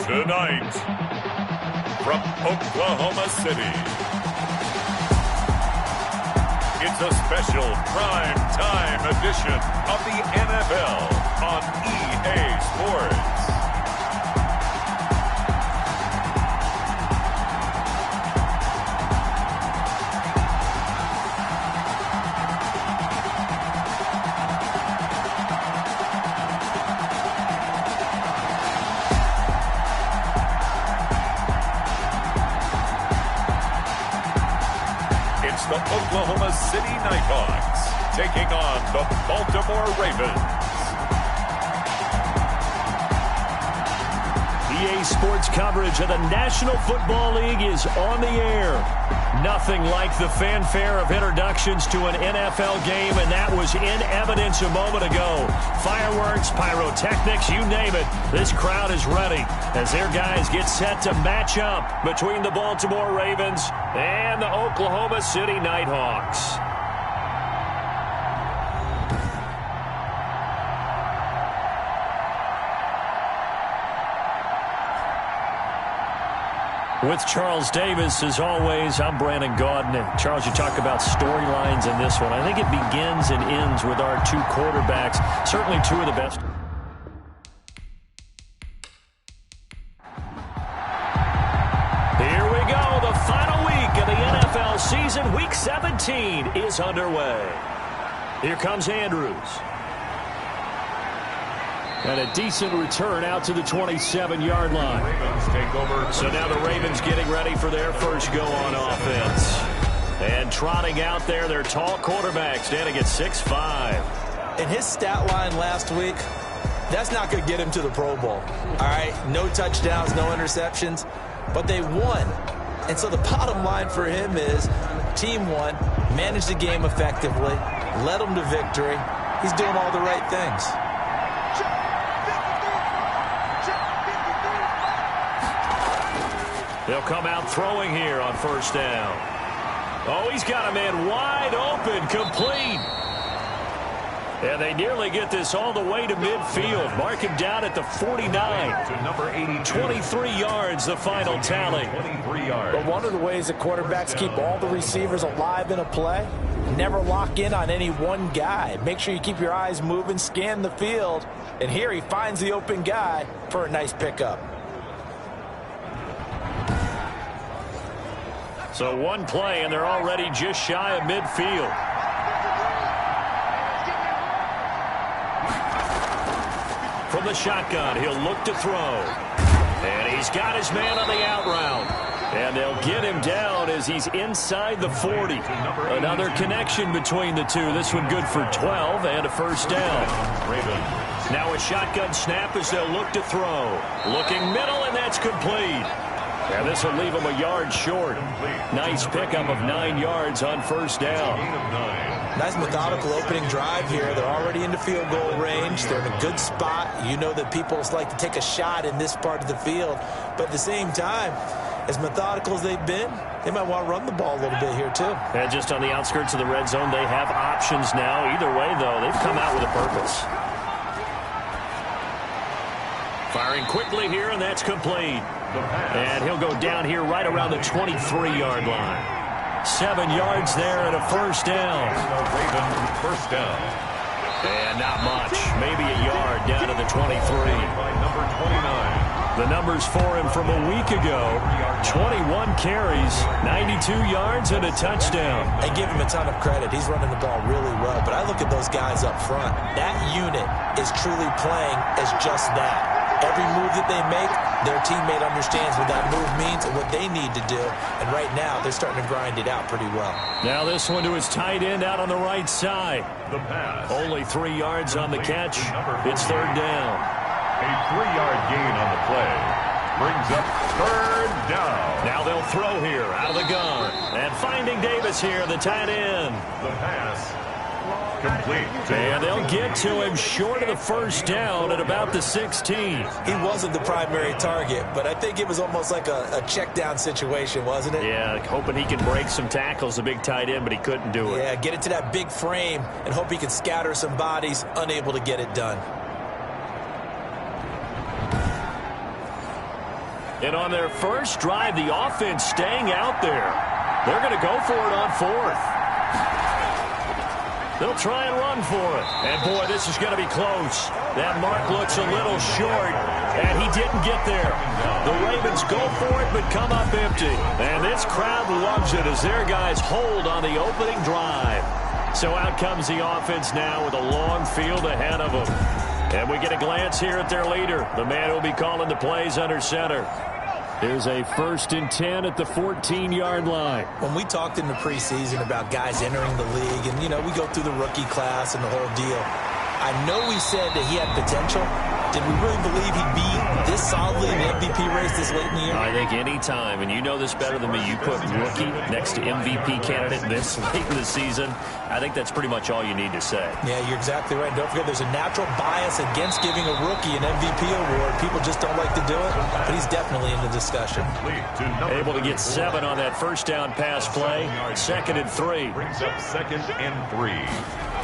Tonight, from Oklahoma City, it's a special prime time edition of the NFL on EA Sports. The Oklahoma City NightHawks taking on the Baltimore Ravens. EA Sports coverage of the National Football League is on the air. Nothing like the fanfare of introductions to an NFL game, and that was in evidence a moment ago. Fireworks, pyrotechnics, you name it. This crowd is ready as their guys get set to match up between the Baltimore Ravens and the Oklahoma City NightHawks. With Charles Davis, as always, I'm Brandon Gaudin. Charles, you talk about storylines in this one. I think it begins and ends with our two quarterbacks, certainly two of the best. Here we go. The final week of the NFL season. Week 17 is underway. Here comes Andrews. And a decent return out to the 27-yard line. Ravens take over. So now the Ravens getting ready for their first go on offense. And trotting out there, their tall quarterback standing at 6'5". In his stat line last week, that's not going to get him to the Pro Bowl. All right, no touchdowns, no interceptions, but they won. And so the bottom line for him is team won, managed the game effectively, led them to victory. He's doing all the right things. They'll come out throwing here on first down. Oh, he's got a man wide open, complete. And they nearly get this all the way to midfield. Mark him down at the 49. To number 82. 23 yards, the final tally. 23 yards. But one of the ways that quarterbacks keep all the receivers alive in a play, never lock in on any one guy. Make sure you keep your eyes moving, scan the field. And here he finds the open guy for a nice pickup. So one play, and they're already just shy of midfield. From the shotgun, he'll look to throw. And he's got his man on the out route. And they'll get him down as he's inside the 40. Another connection between the two. This one good for 12 and a first down. Now a shotgun snap as they'll look to throw. Looking middle, and that's complete. And this will leave him a yard short. Nice pickup of 9 yards on first down. Nice methodical opening drive here. They're already into field goal range. They're in a good spot. You know that people like to take a shot in this part of the field. But at the same time, as methodical as they've been, they might want to run the ball a little bit here too. And just on the outskirts of the red zone, they have options now. Either way, though, they've come out with a purpose. Firing quickly here, and that's complete. And he'll go down here right around the 23-yard line. 7 yards there and a first down. First down. And not much. Maybe a yard down to the 23. By number 29. The numbers for him from a week ago. 21 carries, 92 yards, and a touchdown. And give him a ton of credit. He's running the ball really well. But I look at those guys up front. That unit is truly playing as just that. Every move that they make, their teammate understands what that move means and what they need to do. And right now, they're starting to grind it out pretty well. Now this one to his tight end out on the right side. The pass. Only 3 yards on the catch. It's third down. A 3-yard gain on the play. Brings up third down. Now they'll throw here out of the gun. And finding Davis here, the tight end. The pass. Complete. And they'll get to him short of the first down at about the 16. He wasn't the primary target, but I think it was almost like a check down situation, wasn't it? Yeah, hoping he can break some tackles, a big tight end, but he couldn't do it. Yeah, get it to that big frame and hope he can scatter some bodies, unable to get it done. And on their first drive, the offense staying out there. They're going to go for it on fourth. They'll try and run for it. And, boy, this is going to be close. That mark looks a little short, and he didn't get there. The Ravens go for it, but come up empty. And this crowd loves it as their guys hold on the opening drive. So out comes the offense now with a long field ahead of them. And we get a glance here at their leader, the man who will be calling the plays under center. Here's a 1st and 10 at the 14-yard line. When we talked in the preseason about guys entering the league, and, you know, we go through the rookie class and the whole deal, I know we said that he had potential. Did we really believe he'd be this solidly in the MVP race this late in the year? I think any time, and you know this better than me, you put rookie next to MVP candidate this late in the season, I think that's pretty much all you need to say. Yeah, you're exactly right. Don't forget there's a natural bias against giving a rookie an MVP award. People just don't like to do it, but he's definitely in the discussion. Able to get 7 on that first down pass play. 2nd and 3. Brings up 2nd and 3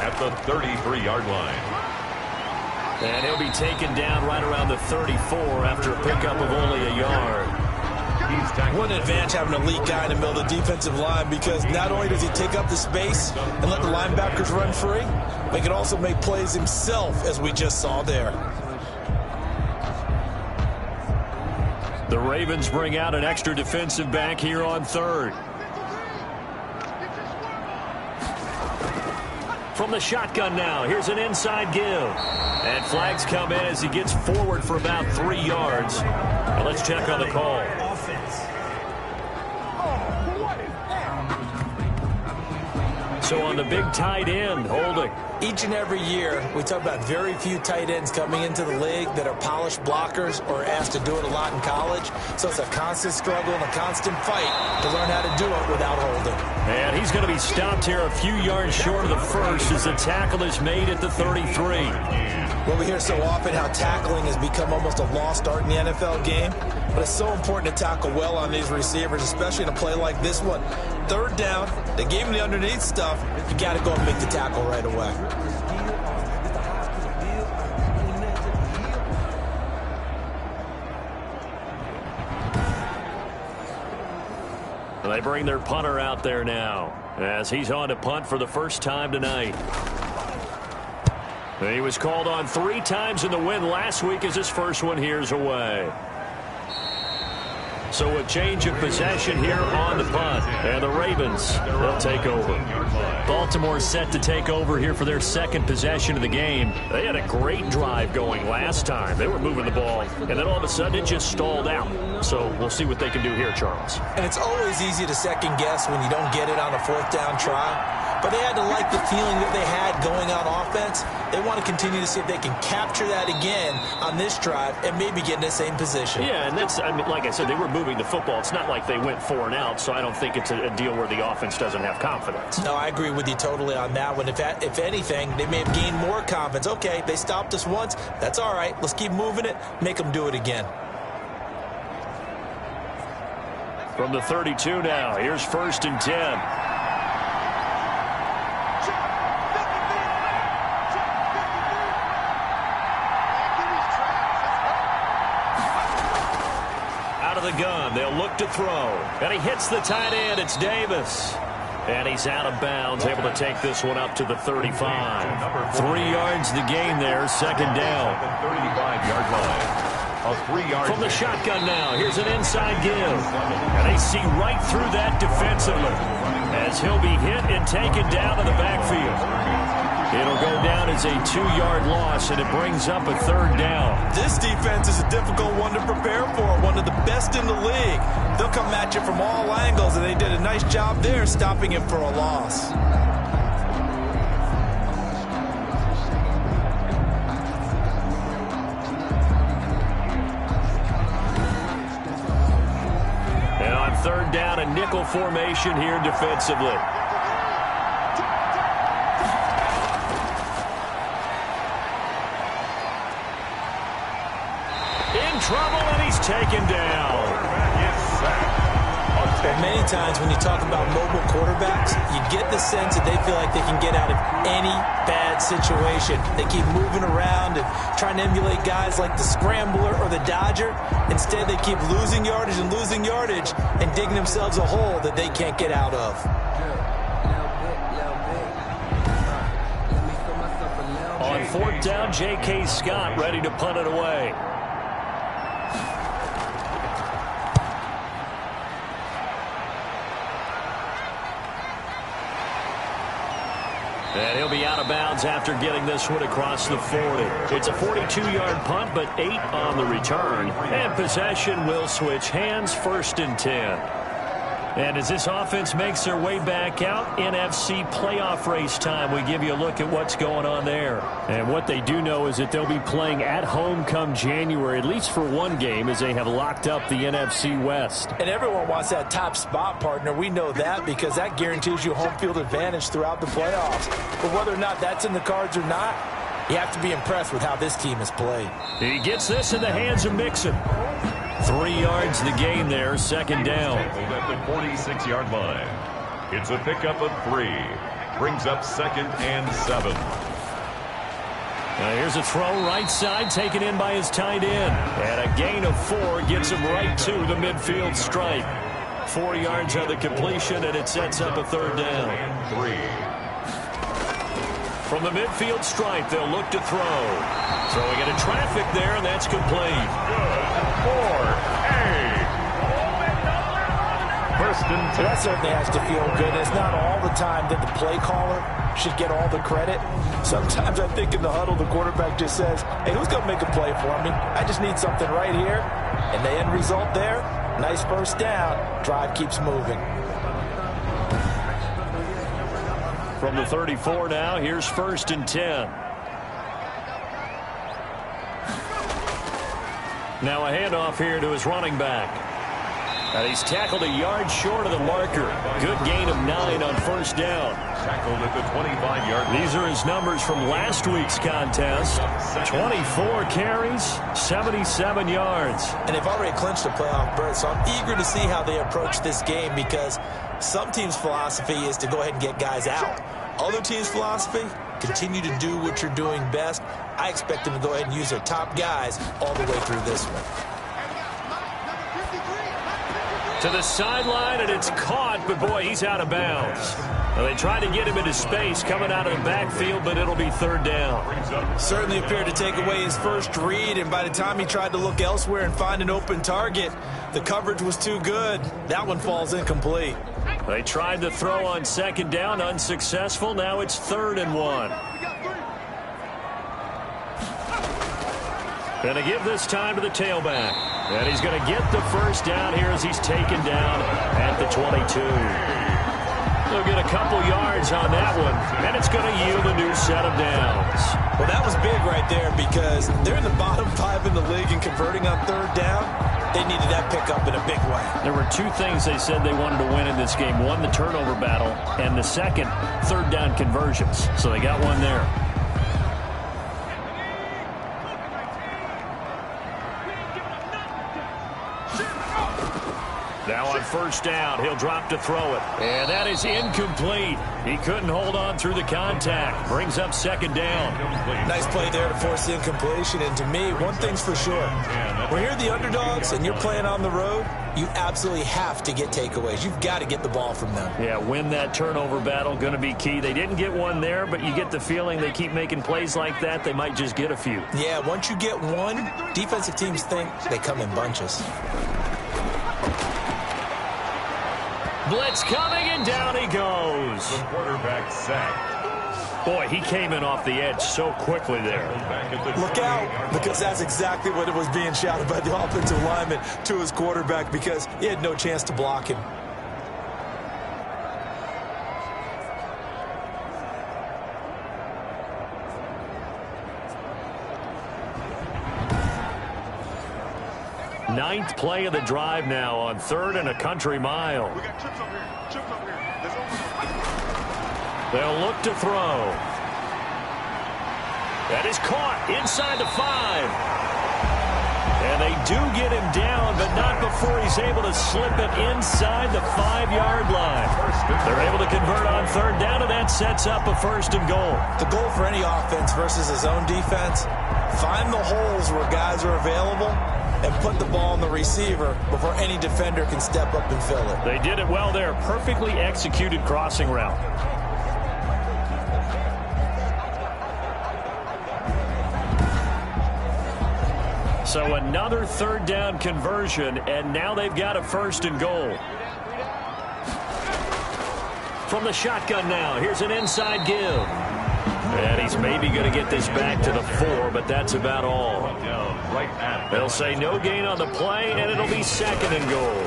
at the 33-yard line. And he'll be taken down right around the 34 after a pickup of only a yard. What an advantage having an elite guy in the middle of the defensive line, because not only does he take up the space and let the linebackers run free, but he can also make plays himself, as we just saw there. The Ravens bring out an extra defensive back here on 3rd. From the shotgun now, here's an inside give. And flags come in as he gets forward for about 3 yards. Now let's check on the call. So on the big tight end, holding. Each and every year, we talk about very few tight ends coming into the league that are polished blockers or asked to do it a lot in college. So it's a constant struggle and a constant fight to learn how to do it without holding. And he's going to be stopped here a few yards short of the first as the tackle is made at the 33. Well, we hear so often how tackling has become almost a lost art in the NFL game, but it's so important to tackle well on these receivers, especially in a play like this one. 3rd down, they gave him the underneath stuff, you got to go and make the tackle right away. They bring their punter out there now as he's on to punt for the first time tonight. He was called on 3 times in the win last week as his first one here's away. So a change of possession here on the punt. And the Ravens, they'll take over. Baltimore set to take over here for their 2nd possession of the game. They had a great drive going last time. They were moving the ball, and then all of a sudden it just stalled out. So we'll see what they can do here, Charles. And it's always easy to second guess when you don't get it on a 4th down try. But they had to like the feeling that they had going on offense. They want to continue to see if they can capture that again on this drive and maybe get in the same position. Yeah, and that's, I mean, like I said, they were moving the football. It's not like they went 4 and out, so I don't think it's a deal where the offense doesn't have confidence. No, I agree with you totally on that one. If anything, they may have gained more confidence. Okay, they stopped us once. That's all right. Let's keep moving it. Make them do it again. From the 32 now, here's 1st and 10. The gun, they'll look to throw, and he hits the tight end. It's Davis, and he's out of bounds, able to take this one up to the 35. 3 yards the gain there, 2nd down. 35-yard line. A 3-yard from the shotgun now. Here's an inside give, and they see right through that defensively as he'll be hit and taken down in the backfield. It'll go down as a 2-yard loss, and it brings up a 3rd down. This defense is a difficult one to prepare for, one of the best in the league. They'll come at you from all angles, and they did a nice job there stopping him for a loss. And on 3rd down, a nickel formation here defensively. Trouble, and he's taken down. Is sacked. A Well, many times when you talk about mobile quarterbacks, you get the sense that they feel like they can get out of any bad situation. They keep moving around and trying to emulate guys like the Scrambler or the Dodger. Instead, they keep losing yardage and digging themselves a hole that they can't get out of. On 4th down, J.K. Scott ready to punt it away. And he'll be out of bounds after getting this one across the 40. It's a 42-yard punt, but 8 on the return. And possession will switch hands, 1st and 10. And as this offense makes their way back out, NFC playoff race time, we give you a look at what's going on there. And what they do know is that they'll be playing at home come January, at least for one game, as they have locked up the NFC West. And everyone wants that top spot, partner. We know that because that guarantees you home field advantage throughout the playoffs. But whether or not that's in the cards or not, you have to be impressed with how this team has played. He gets this in the hands of Mixon. 3 yards the gain there, 2nd down. At the 46-yard line. It's a pickup of 3. Brings up 2nd and 7. Now here's a throw right side, taken in by his tight end. And a gain of 4 gets him right to the midfield stripe. 4 yards on the completion, and it sets up a 3rd down. And 3. From the midfield stripe, they'll look to throw. Throwing into traffic there, and that's complete. Good for A. 1st and 10. That certainly has to feel good. It's not all the time that the play caller should get all the credit. Sometimes I think in the huddle, the quarterback just says, hey, who's going to make a play for me? I just need something right here. And the end result there, nice 1st down. Drive keeps moving. From the 34 now, here's 1st and 10. Now a handoff here to his running back. And he's tackled a yard short of the marker. Good gain of 9 on 1st down. Tackled at the 25-yard line. These are his numbers from last week's contest. 24 carries, 77 yards. And they've already clinched a playoff berth, so I'm eager to see how they approach this game because some teams' philosophy is to go ahead and get guys out. Other teams' philosophy, continue to do what you're doing best. I expect them to go ahead and use their top guys all the way through this one. To the sideline, and it's caught, but boy, he's out of bounds. Well, they tried to get him into space coming out of the backfield, but it'll be 3rd down. Certainly appeared to take away his first read, and by the time he tried to look elsewhere and find an open target, the coverage was too good. That one falls incomplete. They tried to throw on 2nd down, unsuccessful. Now it's 3rd and 1. Going to give this time to the tailback. And he's going to get the 1st down here as he's taken down at the 22. They'll get a couple yards on that one, and it's going to yield a new set of downs. Well, that was big right there because they're in the bottom 5 in the league and converting on 3rd down. They needed that pickup in a big way. There were 2 things they said they wanted to win in this game. One, the turnover battle, and the second, 3rd down conversions. So they got one there. Now on 1st down, he'll drop to throw it. And that is incomplete. He couldn't hold on through the contact. Brings up 2nd down. Nice play there to force the incompletion. And to me, one thing's for sure. When you're the underdogs and you're playing on the road, you absolutely have to get takeaways. You've got to get the ball from them. Yeah, win that turnover battle, going to be key. They didn't get one there, but you get the feeling they keep making plays like that, they might just get a few. Yeah, once you get one, defensive teams think they come in bunches. Blitz coming, and down he goes. The quarterback sacked. Boy, he came in off the edge so quickly there. Look out, because that's exactly what it was being shouted by the offensive lineman to his quarterback because he had no chance to block him. Ninth play of the drive now on 3rd and a country mile. We got chips up here. Chips up here. They'll look to throw. That is caught inside the 5. And they do get him down, but not before he's able to slip it inside the 5-yard line. They're able to convert on third down, and that sets up a first and goal. The goal for any offense versus his own defense, find the holes where guys are available and put the ball on the receiver before any defender can step up and fill it. They did it well there. Perfectly executed crossing route. So another third down conversion, and now they've got a first and goal. From the shotgun now, here's an inside give. And he's maybe going to get this back to the 4, but that's about all. They'll say no gain on the play, and it'll be second and goal.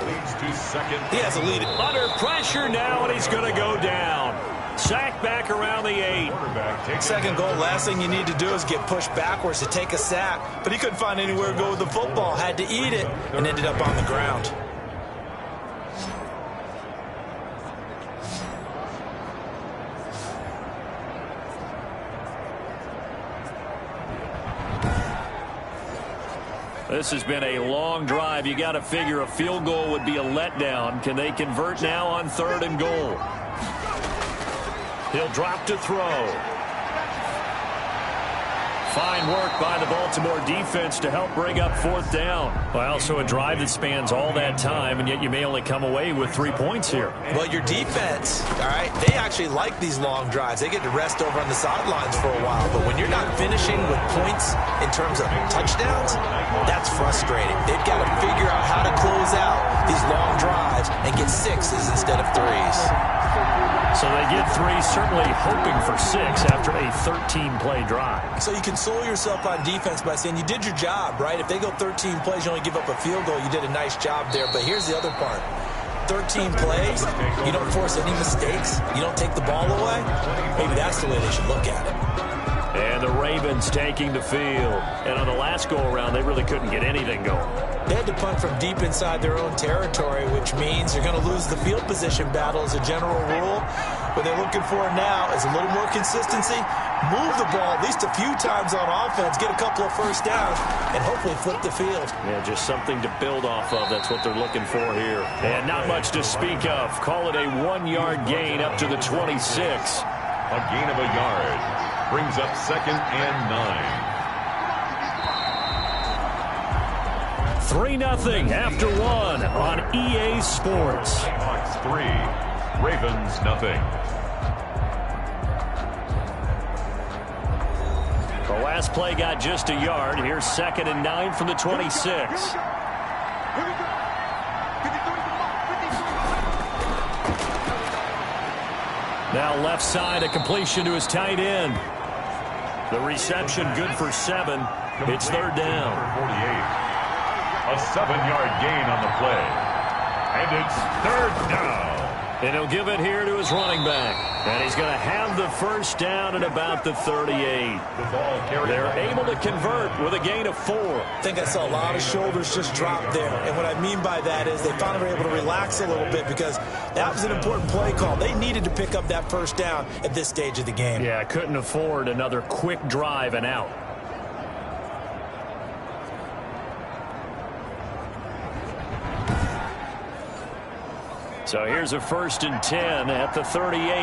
He has a lead. Under pressure now, and he's going to go down. Sack back around the 8. Second goal, last thing you need to do is get pushed backwards to take a sack. But he couldn't find anywhere to go with the football, had to eat it, and ended up on the ground. This has been a long drive. You got to figure a field goal would be a letdown. Can they convert now on third and goal? He'll drop to throw. Fine work by the Baltimore defense to help bring up fourth down. Well, so a drive that spans all that time, and yet you may only come away with 3 points here. Well, your defense, all right, they actually like these long drives. They get to rest over on the sidelines for a while. But when you're not finishing with points in terms of touchdowns, that's frustrating. They've got to figure out how to close out these long drives and get 6s instead of 3s. So they get 3, certainly hoping for 6 after a 13-play drive. So you console yourself on defense by saying you did your job, right? If they go 13 plays, you only give up a field goal, you did a nice job there. But here's the other part. 13 plays, you don't force any mistakes, you don't take the ball away. Maybe that's the way they should look at it. And the Ravens taking the field. And on the last go-around, they really couldn't get anything going. They had to punt from deep inside their own territory, which means you're going to lose the field position battle as a general rule. What they're looking for now is a little more consistency, move the ball at least a few times on offense, get a couple of first downs, and hopefully flip the field. Yeah, just something to build off of. That's what they're looking for here. And not much to speak of. Call it a 1-yard gain up to the 26. A gain of a yard brings up 2nd and 9. 3-0 after 1 on EA Sports. Hawks 3, Ravens 0. The last play got just a yard. Here's 2nd and 9 from the 26. Now left side, a completion to his tight end. The reception good for 7. It's third down. 48. A 7-yard gain on the play. And it's third down. And he'll give it here to his running back. And he's going to have the first down at about the 38. They're able to convert with a gain of 4. I think I saw a lot of shoulders just drop there. And what I mean by that is they finally were able to relax a little bit because that was an important play call. They needed to pick up that first down at this stage of the game. Yeah, couldn't afford another quick drive and out. So here's a 1st and 10 at the 38.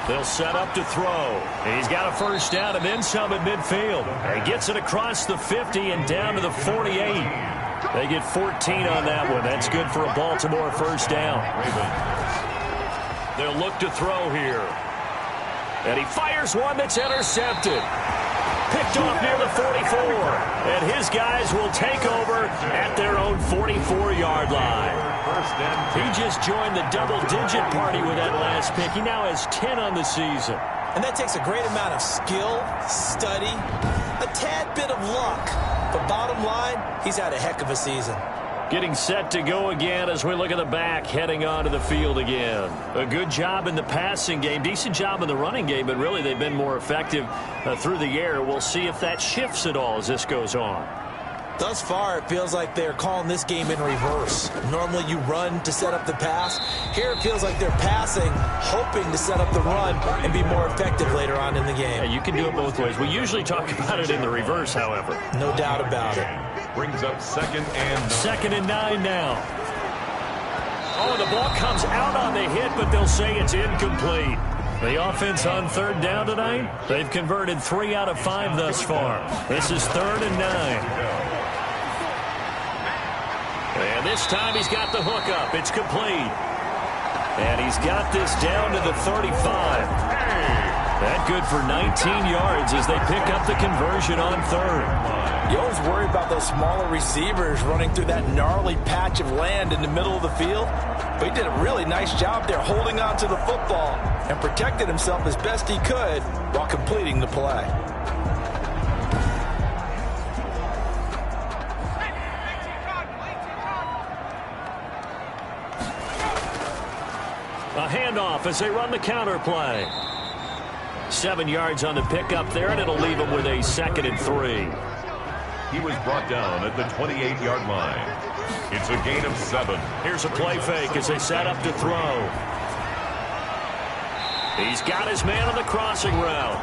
They'll set up to throw. He's got a first down and then some at midfield. He gets it across the 50 and down to the 48. They get 14 on that one. That's good for a Baltimore first down. They'll look to throw here. And he fires one that's intercepted. Picked off near the 44. And his guys will take over at their own 44-yard line. He just joined the double-digit party with that last pick. He now has 10 on the season. And that takes a great amount of skill, study, a tad bit of luck. But bottom line, he's had a heck of a season. Getting set to go again as we look at the back, heading onto the field again. A good job in the passing game, decent job in the running game, but really they've been more effective through the air. We'll see if that shifts at all as this goes on. Thus far, it feels like they're calling this game in reverse. Normally you run to set up the pass. Here it feels like they're passing, hoping to set up the run and be more effective later on in the game. Yeah, you can do it both ways. We usually talk about it in the reverse, however. No doubt about it. Brings up second and 9 now. Oh, the ball comes out on the hit, but they'll say it's incomplete. The offense on third down tonight, they've converted 3 out of 5 thus far. This is 3rd and 9. And this time he's got the hook up. It's complete. And he's got this down to the 35. That good for 19 yards as they pick up the conversion on third. You always worry about those smaller receivers running through that gnarly patch of land in the middle of the field. But he did a really nice job there holding on to the football and protected himself as best he could while completing the play. A handoff as they run the counter play. 7 yards on the pickup there, and it'll leave him with a 2nd and 3. he was brought down at the 28-yard line. It's a gain of 7. Here's a play fake as they set up to throw. He's got his man on the crossing route.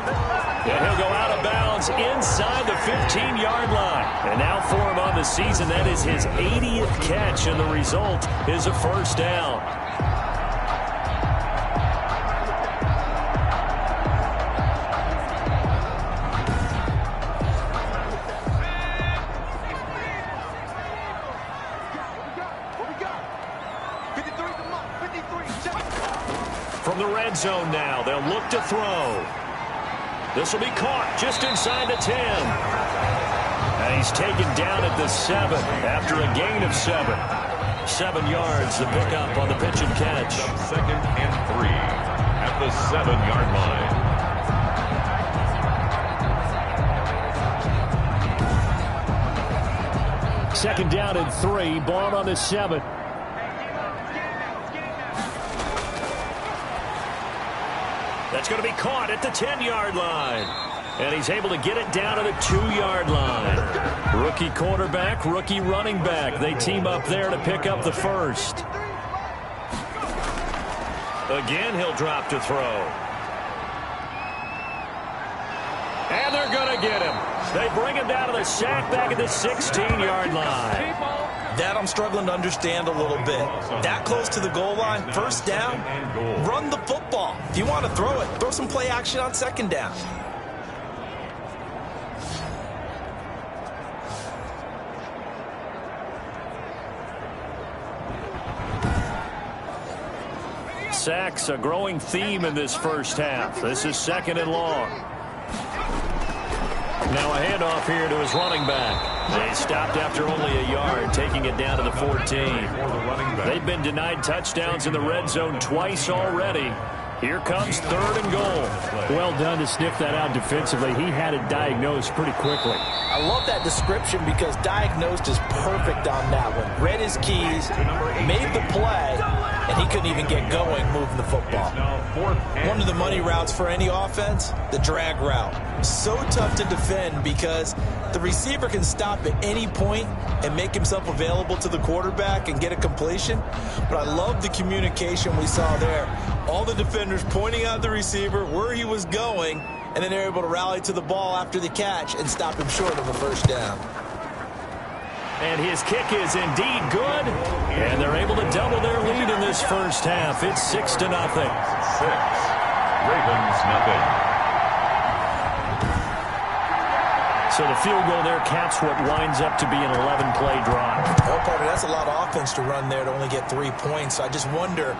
And he'll go out of bounds inside the 15-yard line. And now for him on the season, that is his 80th catch, and the result is a first down. From the red zone now, they'll look to throw. This will be caught just inside the 10. And he's taken down at the 7 after a gain of 7. 7 yards to pick up on the pitch and catch. 2nd and 3 at the 7-yard line. 2nd down and 3, ball on the 7. That's going to be caught at the 10-yard line. And he's able to get it down to the 2-yard line. Rookie quarterback, rookie running back. They team up there to pick up the first. Again, he'll drop to throw. And they're going to get him. They bring him down to the sack back at the 16-yard line. That I'm struggling to understand a little bit. That close to the goal line, first down, run the football. If you want to throw it, throw some play action on 2nd down. Sacks, a growing theme in this first half. This is 2nd and long. Now a handoff here to his running back. They stopped after only a yard, taking it down to the 14. They've been denied touchdowns in the red zone twice already. Here comes 3rd and goal. Well done to sniff that out defensively. He had it diagnosed pretty quickly. I love that description because diagnosed is perfect on that one. Read his keys, made the play, and he couldn't even get going moving the football. One of the money routes for any offense, the drag route. So tough to defend because the receiver can stop at any point and make himself available to the quarterback and get a completion. But I love the communication we saw there. All the defenders pointing out the receiver, where he was going, and then they're able to rally to the ball after the catch and stop him short of a first down. And his kick is indeed good. And they're able to double their lead in this first half. It's 6-0. 6. Ravens nothing. So the field goal there caps what winds up to be an 11-play drive. Well, Parker, that's a lot of offense to run there to only get 3 points. So I just wonder,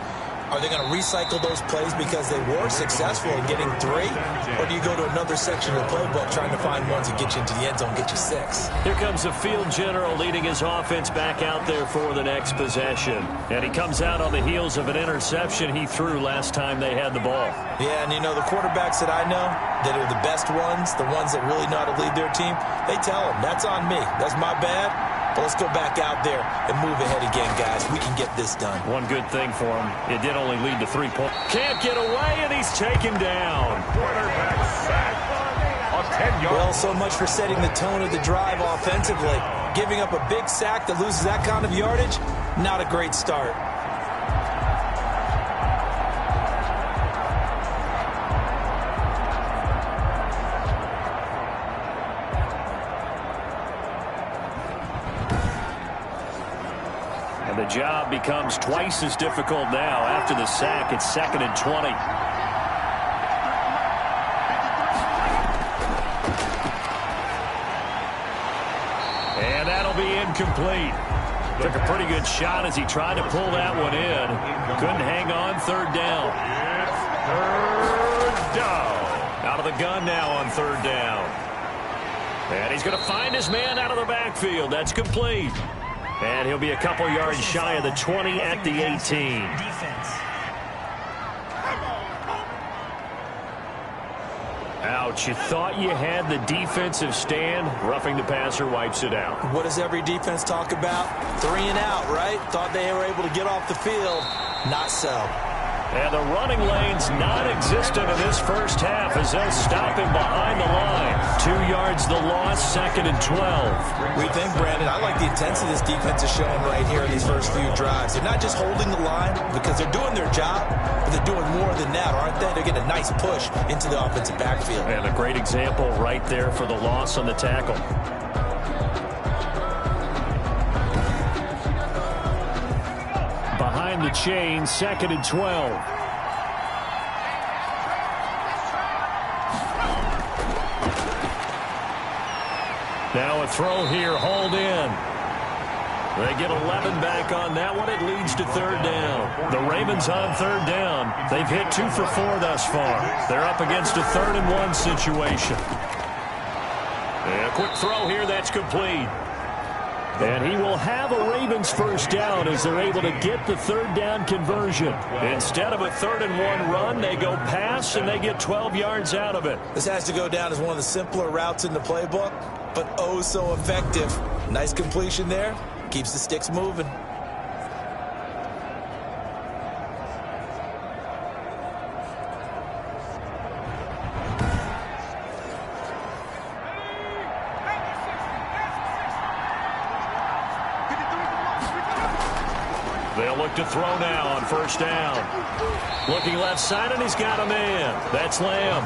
are they going to recycle those plays because they were successful in getting 3? Or do you go to another section of the playbook trying to find ones that get you into the end zone, get you 6? Here comes the field general leading his offense back out there for the next possession. And he comes out on the heels of an interception he threw last time they had the ball. Yeah, and you know, the quarterbacks that I know that are the best ones, the ones that really know how to lead their team, they tell them, that's on me. That's my bad. But let's go back out there and move ahead again, guys. We can get this done. One good thing for him, it did only lead to 3 points. Can't get away, and he's taken down. Quarterback sack. A 10 yards. Well, so much for setting the tone of the drive offensively. Giving up a big sack that loses that kind of yardage, not a great start. And the job becomes twice as difficult now. After the sack, it's 2nd and 20. And that'll be incomplete. Took a pretty good shot as he tried to pull that one in. Couldn't hang on. 3rd down. It's 3rd down. Out of the gun now on 3rd down. And he's going to find his man out of the backfield. That's complete. And he'll be a couple yards shy of the 20 at the 18. Ouch, you thought you had the defensive stand. Roughing the passer wipes it out. What does every defense talk about? 3 and out, right? Thought they were able to get off the field. Not so. And the running lane's non-existent in this first half as they'll stop him behind the line. 2 yards the loss, 2nd and 12. We think, Brandon, I like the intensity this defense is showing right here in these first few drives. They're not just holding the line because they're doing their job, but they're doing more than that, aren't they? They're getting a nice push into the offensive backfield. And a great example right there for the loss on the tackle. Behind the chain, 2nd and 12. Now a throw here, hauled in. They get 11 back on that one. It leads to 3rd down. The Ravens on 3rd down. They've hit 2 for 4 thus far. They're up against a 3rd and 1 situation. And a quick throw here, that's complete. And he will have a Ravens first down as they're able to get the 3rd down conversion. Instead of a 3rd and 1 run, they go pass and they get 12 yards out of it. This has to go down as one of the simpler routes in the playbook, but oh so effective. Nice completion there. Keeps the sticks moving. They'll look to throw now on 1st down. Looking left side, and he's got a man. That's Lamb.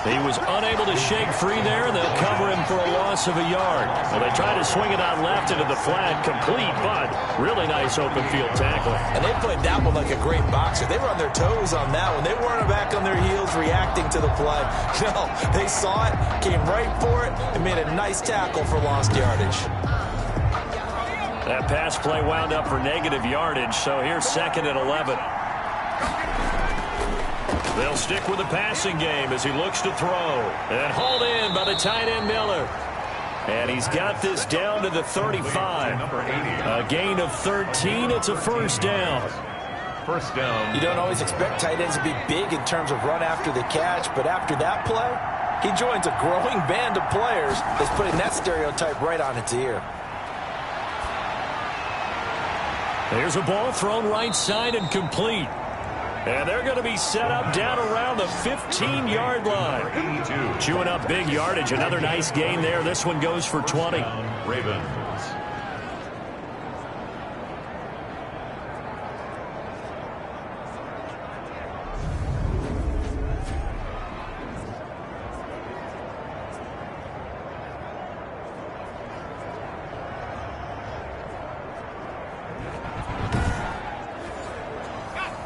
He was unable to shake free there, and they'll cover him for a loss of a yard. Well, they tried to swing it out left into the flat, complete, but really nice open field tackling. And they played that one like a great boxer. They were on their toes on that one. They weren't back on their heels reacting to the play. No, they saw it, came right for it, and made a nice tackle for lost yardage. That pass play wound up for negative yardage, so here's 2nd and 11. They'll stick with the passing game as he looks to throw. And hauled in by the tight end Miller. And he's got this down to the 35. A gain of 13. It's a 1st down. 1st down. You don't always expect tight ends to be big in terms of run after the catch, but after that play, he joins a growing band of players that's putting that stereotype right on its ear. There's a ball thrown right side and complete. And they're going to be set up down around the 15-yard line. Chewing up big yardage. Another nice gain there. This one goes for 20. Ravens.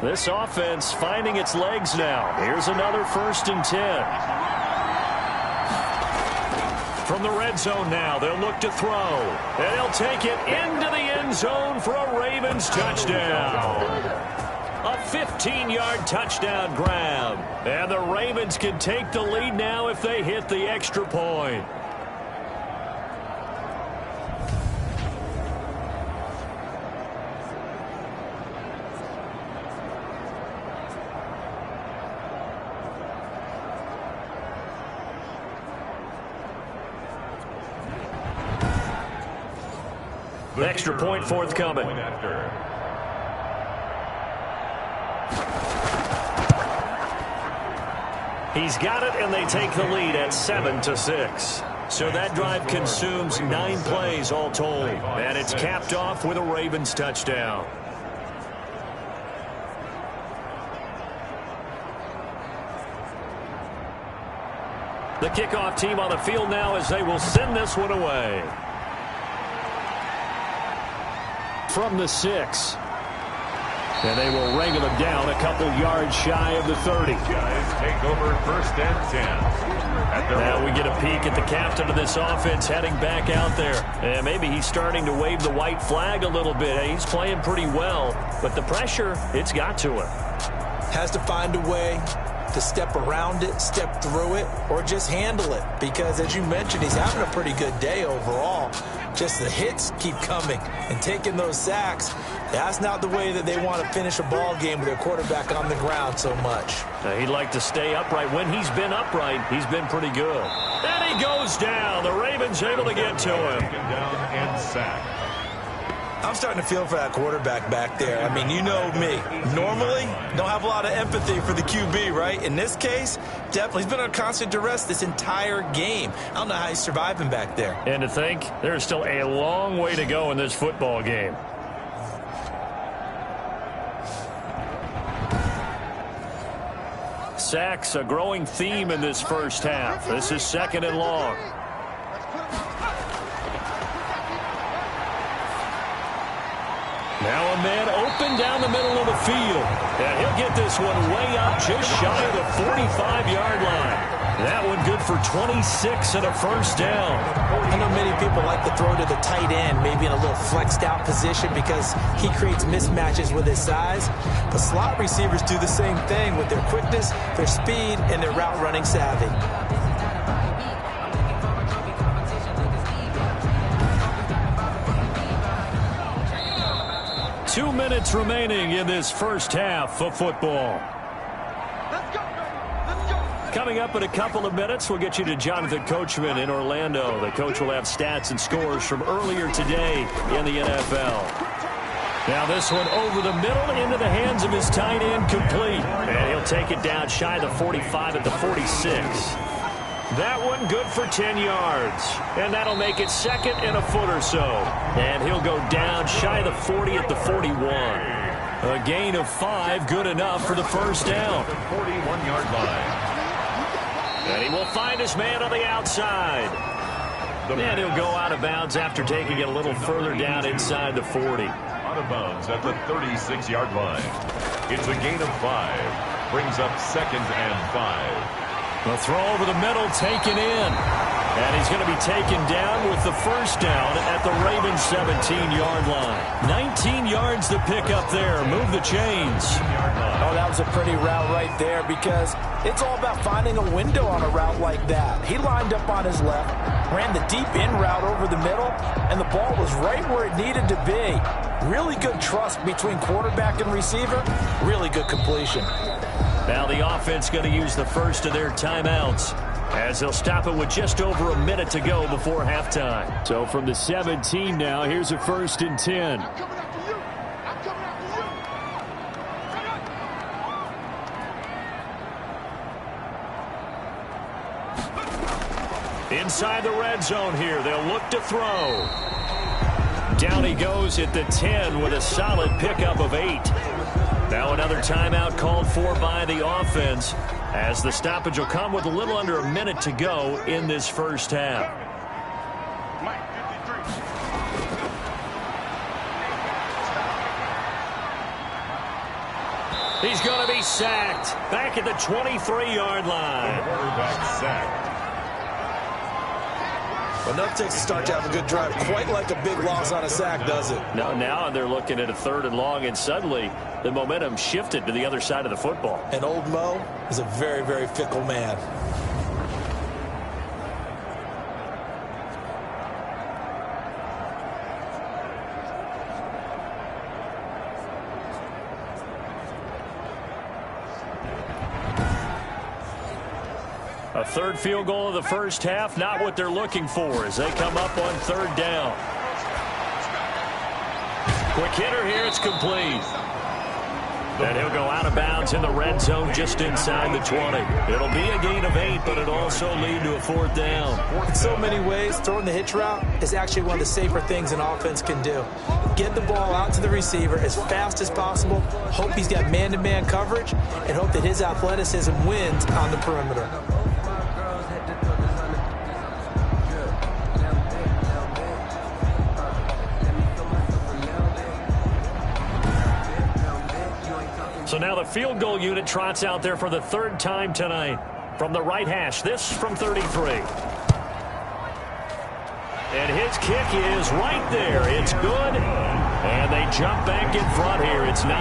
This offense finding its legs now. Here's another 1st and 10. From the red zone now, they'll look to throw. And he'll take it into the end zone for a Ravens touchdown. A 15-yard touchdown grab. And the Ravens can take the lead now if they hit the extra point. Extra point forthcoming. He's got it, and they take the lead at 7-6. So that drive consumes 9 plays all told. And it's capped off with a Ravens touchdown. The kickoff team on the field now as they will send this one away. From the 6. And they will wrangle him down a couple yards shy of the 30. Guys take over 1st and 10. Now we get a peek at the captain of this offense heading back out there. And maybe he's starting to wave the white flag a little bit. He's playing pretty well, but the pressure, it's got to him. Has to find a way to step around it, step through it, or just handle it. Because as you mentioned, he's having a pretty good day overall. Just the hits keep coming and taking those sacks. That's not the way that they want to finish a ball game with their quarterback on the ground so much. He'd like to stay upright. When he's been upright, he's been pretty good. And he goes down. The Ravens able to get to him. Down and sacked. I'm starting to feel for that quarterback back there. I mean, you know me. Normally, don't have a lot of empathy for the QB, right? In this case, definitely. He's been under constant duress this entire game. I don't know how he's surviving back there. And to think, there's still a long way to go in this football game. Sacks, a growing theme in this first half. This is 2nd and long. Now a man open down the middle of the field. And he'll get this one way up just shy of the 45-yard line. That one good for 26 and a first down. I know many people like to throw to the tight end, maybe in a little flexed out position because he creates mismatches with his size. But slot receivers do the same thing with their quickness, their speed, and their route running savvy. 2 minutes remaining in this first half of football. Coming up in a couple of minutes, we'll get you to Jonathan Coachman in Orlando. The coach will have stats and scores from earlier today in the NFL. Now this one over the middle into the hands of his tight end, complete. And he'll take it down shy of the 45 at the 46. That one good for 10 yards. And that'll make it 2nd and a foot or so. And he'll go down shy of the 40 at the 41. A gain of 5, good enough for the first down. 41-yard line. And he will find his man on the outside. And he'll go out of bounds after taking it a little further down inside the 40. Out of bounds at the 36-yard line. It's a gain of 5. Brings up 2nd and 5. The throw over the middle, taken in. And he's going to be taken down with the first down at the Ravens 17-yard line. 19 yards to pick up there. Move the chains. Oh, that was a pretty route right there because it's all about finding a window on a route like that. He lined up on his left, ran the deep in route over the middle, and the ball was right where it needed to be. Really good trust between quarterback and receiver. Really good completion. Now the offense going to use the first of their timeouts as they'll stop it with just over a minute to go before halftime. So from the 17 now, here's a 1st and 10. Inside the red zone here, they'll look to throw. Down he goes at the 10 with a solid pickup of 8. Now another timeout called for by the offense as the stoppage will come with a little under a minute to go in this first half. He's going to be sacked back at the 23-yard line. Quarterback sacked. Enough takes to start to have a good drive. Quite like a big loss on a sack, does it? No, now they're looking at a 3rd and long, and suddenly the momentum shifted to the other side of the football. And old Mo is a very, very fickle man. A 3rd field goal of the first half, not what they're looking for as they come up on 3rd down. Quick hitter here, it's complete. And he'll go out of bounds in the red zone just inside the 20. It'll be a gain of 8, but it'll also lead to a 4th down. In so many ways, throwing the hitch route is actually one of the safer things an offense can do. Get the ball out to the receiver as fast as possible, hope he's got man-to-man coverage, and hope that his athleticism wins on the perimeter. So now the field goal unit trots out there for the 3rd time tonight. From the right hash, this from 33. And his kick is right there. It's good. And they jump back in front here. It's 9-7.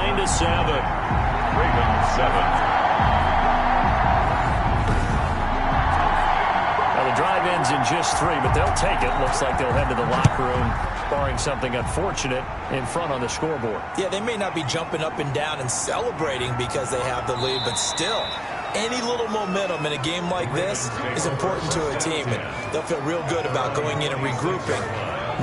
Ravens 7. The drive ends in just 3, but they'll take it. Looks like they'll head to the locker room, barring something unfortunate, in front on the scoreboard. Yeah, they may not be jumping up and down and celebrating because they have the lead, but still, any little momentum in a game like this is important to a team, and they'll feel real good about going in and regrouping,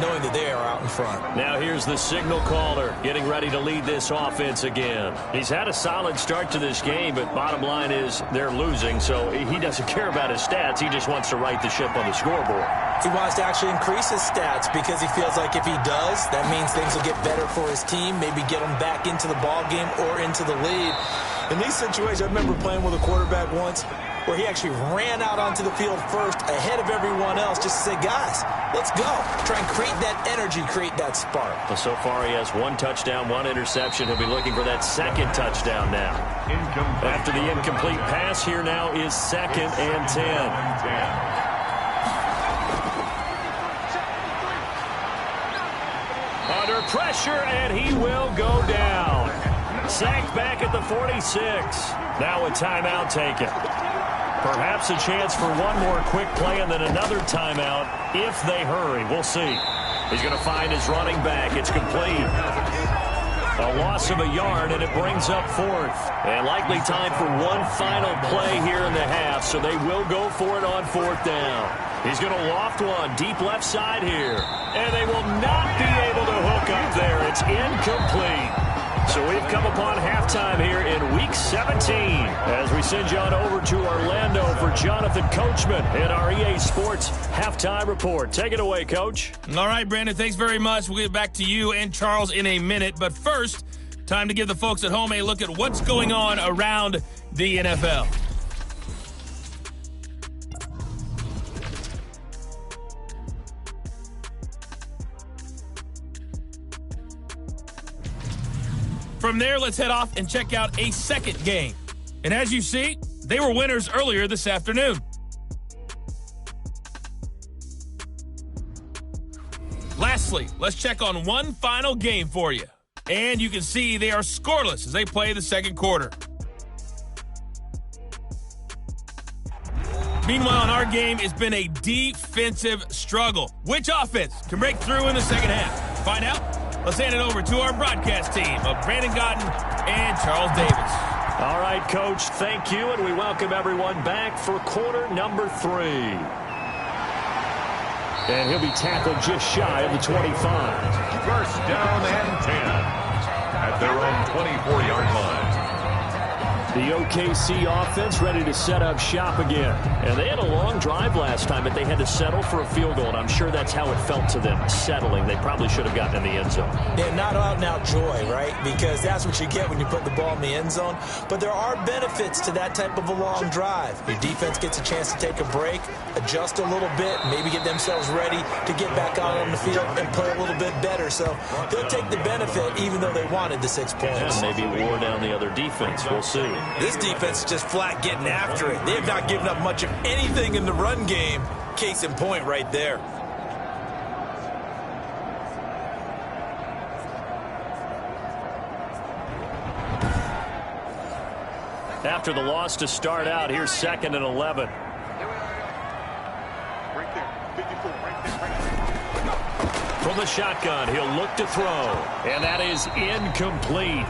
knowing that they are out in front. Now here's the signal caller getting ready to lead this offense again. He's had a solid start to this game, but bottom line is they're losing, so he doesn't care about his stats. He just wants to right the ship on the scoreboard. He wants to actually increase his stats because he feels like if he does, that means things will get better for his team, maybe get them back into the ball game or into the lead. In these situations, I remember playing with a quarterback once where he actually ran out onto the field first ahead of everyone else just to say, guys, let's go. Try and create that energy, create that spark. Well, so far he has 1 touchdown, 1 interception. He'll be looking for that 2nd touchdown now. After the incomplete pass, here now is 2nd and 10. Under pressure, and he will go down. Sacked back at the 46. Now a timeout taken. Perhaps a chance for one more quick play and then another timeout if they hurry. We'll see. He's going to find his running back. It's complete. A loss of a yard, and it brings up 4th. And likely time for one final play here in the half, so they will go for it on 4th down. He's going to loft one deep left side here. And they will not be able to hook up there. It's incomplete. So we've come upon halftime here in Week 17 as we send you on over to Orlando for Jonathan Coachman in our EA Sports Halftime Report. Take it away, Coach. All right, Brandon, thanks very much. We'll get back to you and Charles in a minute. But first, time to give the folks at home a look at what's going on around the NFL. From there, let's head off and check out a second game. And as you see, they were winners earlier this afternoon. Lastly, let's check on one final game for you. And you can see they are scoreless as they play the second quarter. Meanwhile, in our game, it's been a defensive struggle. Which offense can break through in the second half? To find out, let's hand it over to our broadcast team of Brandon Godden and Charles Davis. All right, Coach, thank you, and we welcome everyone back for quarter number 3. And he'll be tackled just shy of the 25. First down and 10 at their own 24-yard line. The OKC offense ready to set up shop again. And they had a long drive last time, but they had to settle for a field goal, and I'm sure that's how it felt to them, settling. They probably should have gotten in the end zone. Yeah, not out-and-out joy, right? Because that's what you get when you put the ball in the end zone. But there are benefits to that type of a long drive. Your defense gets a chance to take a break, adjust a little bit, maybe get themselves ready to get back out on the field and play a little bit better. So they'll take the benefit even though they wanted the 6 points. Yeah, maybe wore down the other defense. We'll see. This defense is just flat getting after it. They have not given up much of anything in the run game. Case in point right there. After the loss to start out, here's 2nd and 11. Right there, 54, right there. From the shotgun, he'll look to throw, and that is incomplete.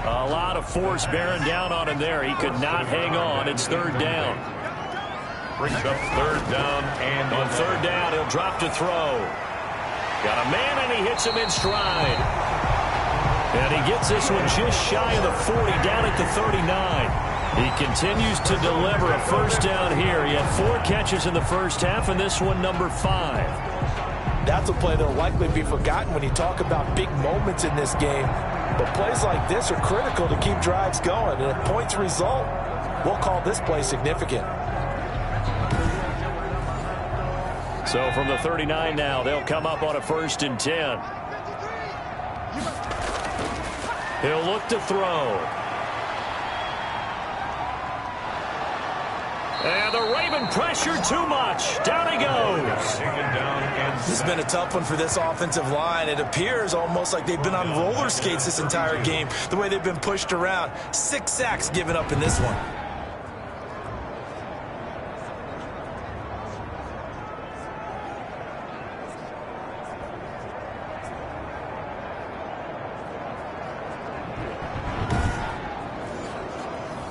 A lot of force bearing down on him there. He could not hang on. It's 3rd down. Brings up 3rd down and on 3rd down, he'll drop to throw. Got a man, and he hits him in stride. And he gets this one just shy of the 40, down at the 39. He continues to deliver a first down here. He had 4 catches in the first half, and this one number 5. That's a play that will likely be forgotten when you talk about big moments in this game. But plays like this are critical to keep drives going. And if points result, we'll call this play significant. So from the 39 now, they'll come up on a 1st and 10. He'll look to throw. And the Raven pressure too much. Down he goes. This has been a tough one for this offensive line. It appears almost like they've been on roller skates this entire game, the way they've been pushed around. 6 sacks given up in this one.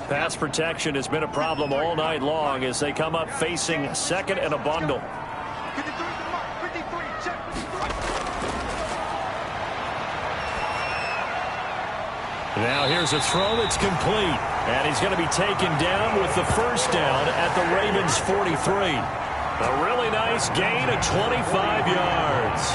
Pass protection has been a problem all night long as they come up facing 2nd and a bundle. Now here's a throw that's complete. And he's going to be taken down with the first down at the Ravens' 43. A really nice gain of 25 yards.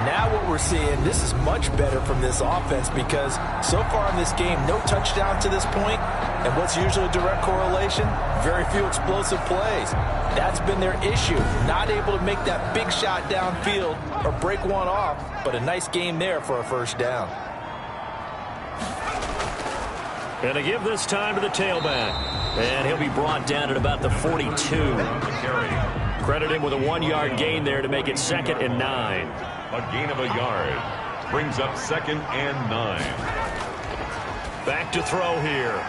Now what we're seeing, this is much better from this offense because so far in this game, no touchdown to this point. And what's usually a direct correlation? Very few explosive plays. That's been their issue. Not able to make that big shot downfield or break one off, but a nice game there for a first down. And to give this time to the tailback. And he'll be brought down at about the 42. Credit him with a 1-yard gain there to make it 2nd and 9. A gain of a yard. Brings up 2nd and 9. Back to throw here.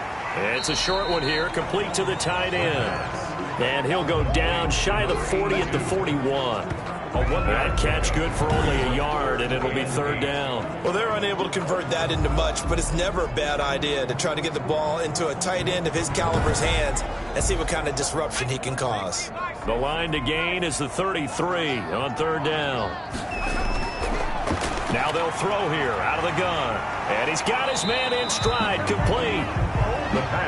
It's a short one here, complete to the tight end. And he'll go down shy of the 40 at the 41. That catch good for only a yard, and it'll be 3rd down. Well, they're unable to convert that into much, but it's never a bad idea to try to get the ball into a tight end of his caliber's hands and see what kind of disruption he can cause. The line to gain is the 33 on 3rd down. Now they'll throw here out of the gun. And he's got his man in stride, complete.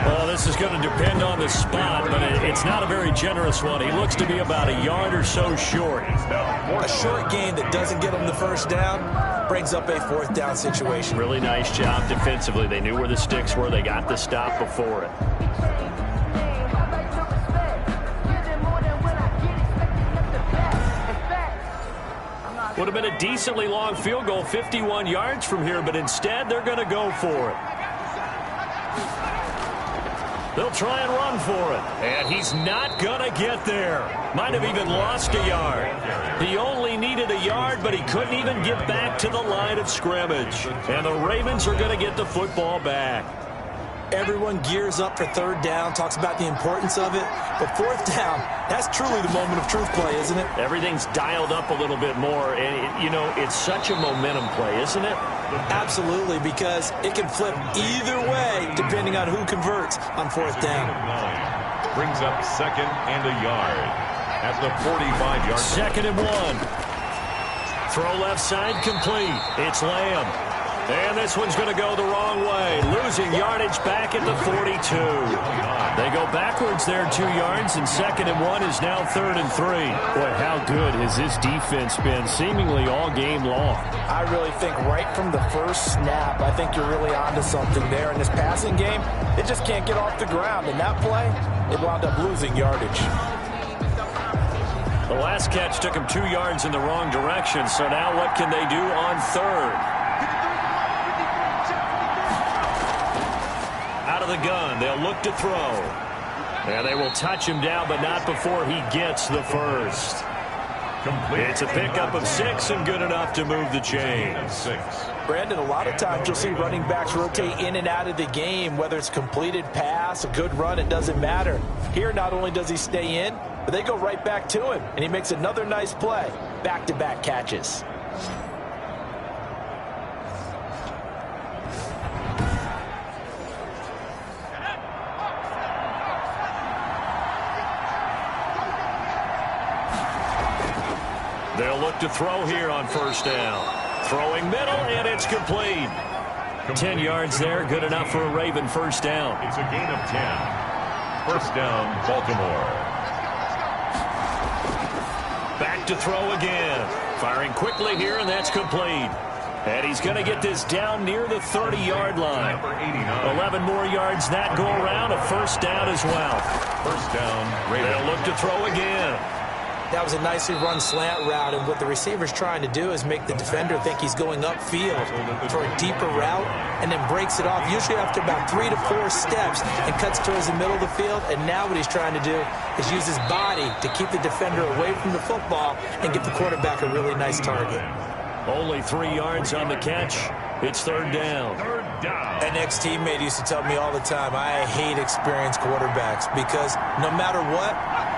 Well, this is going to depend on the spot, but it's not a very generous one. He looks to be about a yard or so short. A short gain that doesn't get him the first down brings up a 4th down situation. Really nice job defensively. They knew where the sticks were. They got the stop before it. Would have been a decently long field goal, 51 yards from here, but instead they're going to go for it. They'll try and run for it. And he's not going to get there. Might have even lost a yard. He only needed a yard, but he couldn't even get back to the line of scrimmage. And the Ravens are going to get the football back. Everyone gears up for 3rd down, talks about the importance of it. But 4th down, that's truly the moment of truth play, isn't it? Everything's dialed up a little bit more. And, it's such a momentum play, isn't it? Absolutely, because it can flip either way depending on who converts on 4th down. Brings up 2nd and a yard at the 45-yard. 2nd and 1. Throw left side complete. It's Lamb. And this one's going to go the wrong way. Losing yardage back at the 42. They go backwards there 2 yards, and 2nd and 1 is now 3rd and 3. Boy, how good has this defense been seemingly all game long? I really think right from the first snap, I think you're really onto something there. In this passing game, it just can't get off the ground. In that play, it wound up losing yardage. The last catch took him 2 yards in the wrong direction, so now what can they do on 3rd? Out of the gun, they'll look to throw. And they will touch him down, but not before he gets the first. It's a pickup of 6 and good enough to move the chains. Brandon, a lot of times you'll see running backs rotate in and out of the game, whether it's completed pass, a good run, it doesn't matter. Here, not only does he stay in, but they go right back to him, and he makes another nice play. Back-to-back catches. They'll look to throw here on 1st down. Throwing middle, and it's complete. 10 yards there, good enough for a Raven first down. It's a gain of 10. First down, Baltimore. Back to throw again. Firing quickly here, and that's complete. And he's going to get this down near the 30-yard line. 11 more yards that go around, a first down as well. First down, Raven. They'll look to throw again. That was a nicely run slant route, and what the receiver's trying to do is make the defender think he's going upfield for a deeper route and then breaks it off, usually after about 3 to 4 steps, and cuts towards the middle of the field. And now what he's trying to do is use his body to keep the defender away from the football and give the quarterback a really nice target. Only 3 yards on the catch. It's third down. An ex-teammate used to tell me all the time, I hate experienced quarterbacks because no matter what,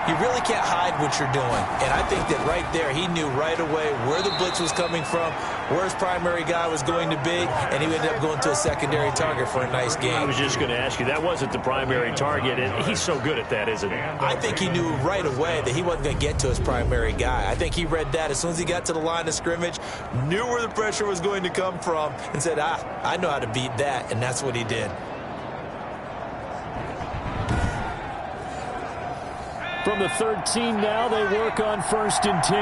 you really can't hide what you're doing. And I think that right there, he knew right away where the blitz was coming from, where his primary guy was going to be, and he ended up going to a secondary target for a nice game. I was just going to ask you, that wasn't the primary target, and he's so good at that, isn't he? I think he knew right away that he wasn't going to get to his primary guy. I think he read that as soon as he got to the line of scrimmage, knew where the pressure was going to come from, and said, I know how to beat that, and that's what he did. From the 13 now, they work on first and 10.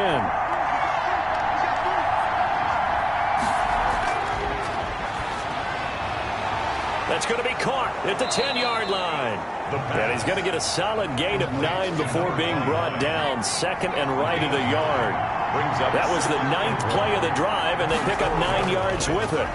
That's going to be caught at the 10-yard line. And he's going to get a solid gain of 9 before being brought down. Second and right at a yard. That was the 9th play of the drive, and they pick up 9 yards with it.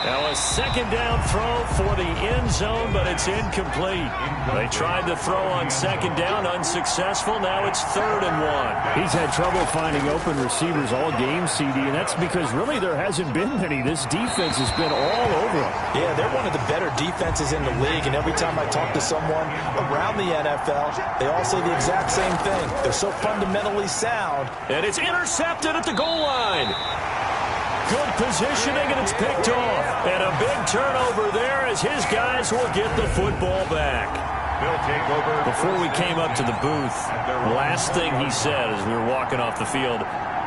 Now a second down throw for the end zone, but it's incomplete. They tried to throw on second down, unsuccessful. Now it's 3rd and 1. He's had trouble finding open receivers all game, CD, and that's because really there hasn't been many. This defense has been all over him. Yeah, they're one of the better defenses in the league, and every time I talk to someone around the NFL, they all say the exact same thing. They're so fundamentally sound. And it's intercepted at the goal line. Good positioning, and it's picked off. And a big turnover there as his guys will get the football back. They'll take over. Before we came up to the booth, the last thing he said as we were walking off the field,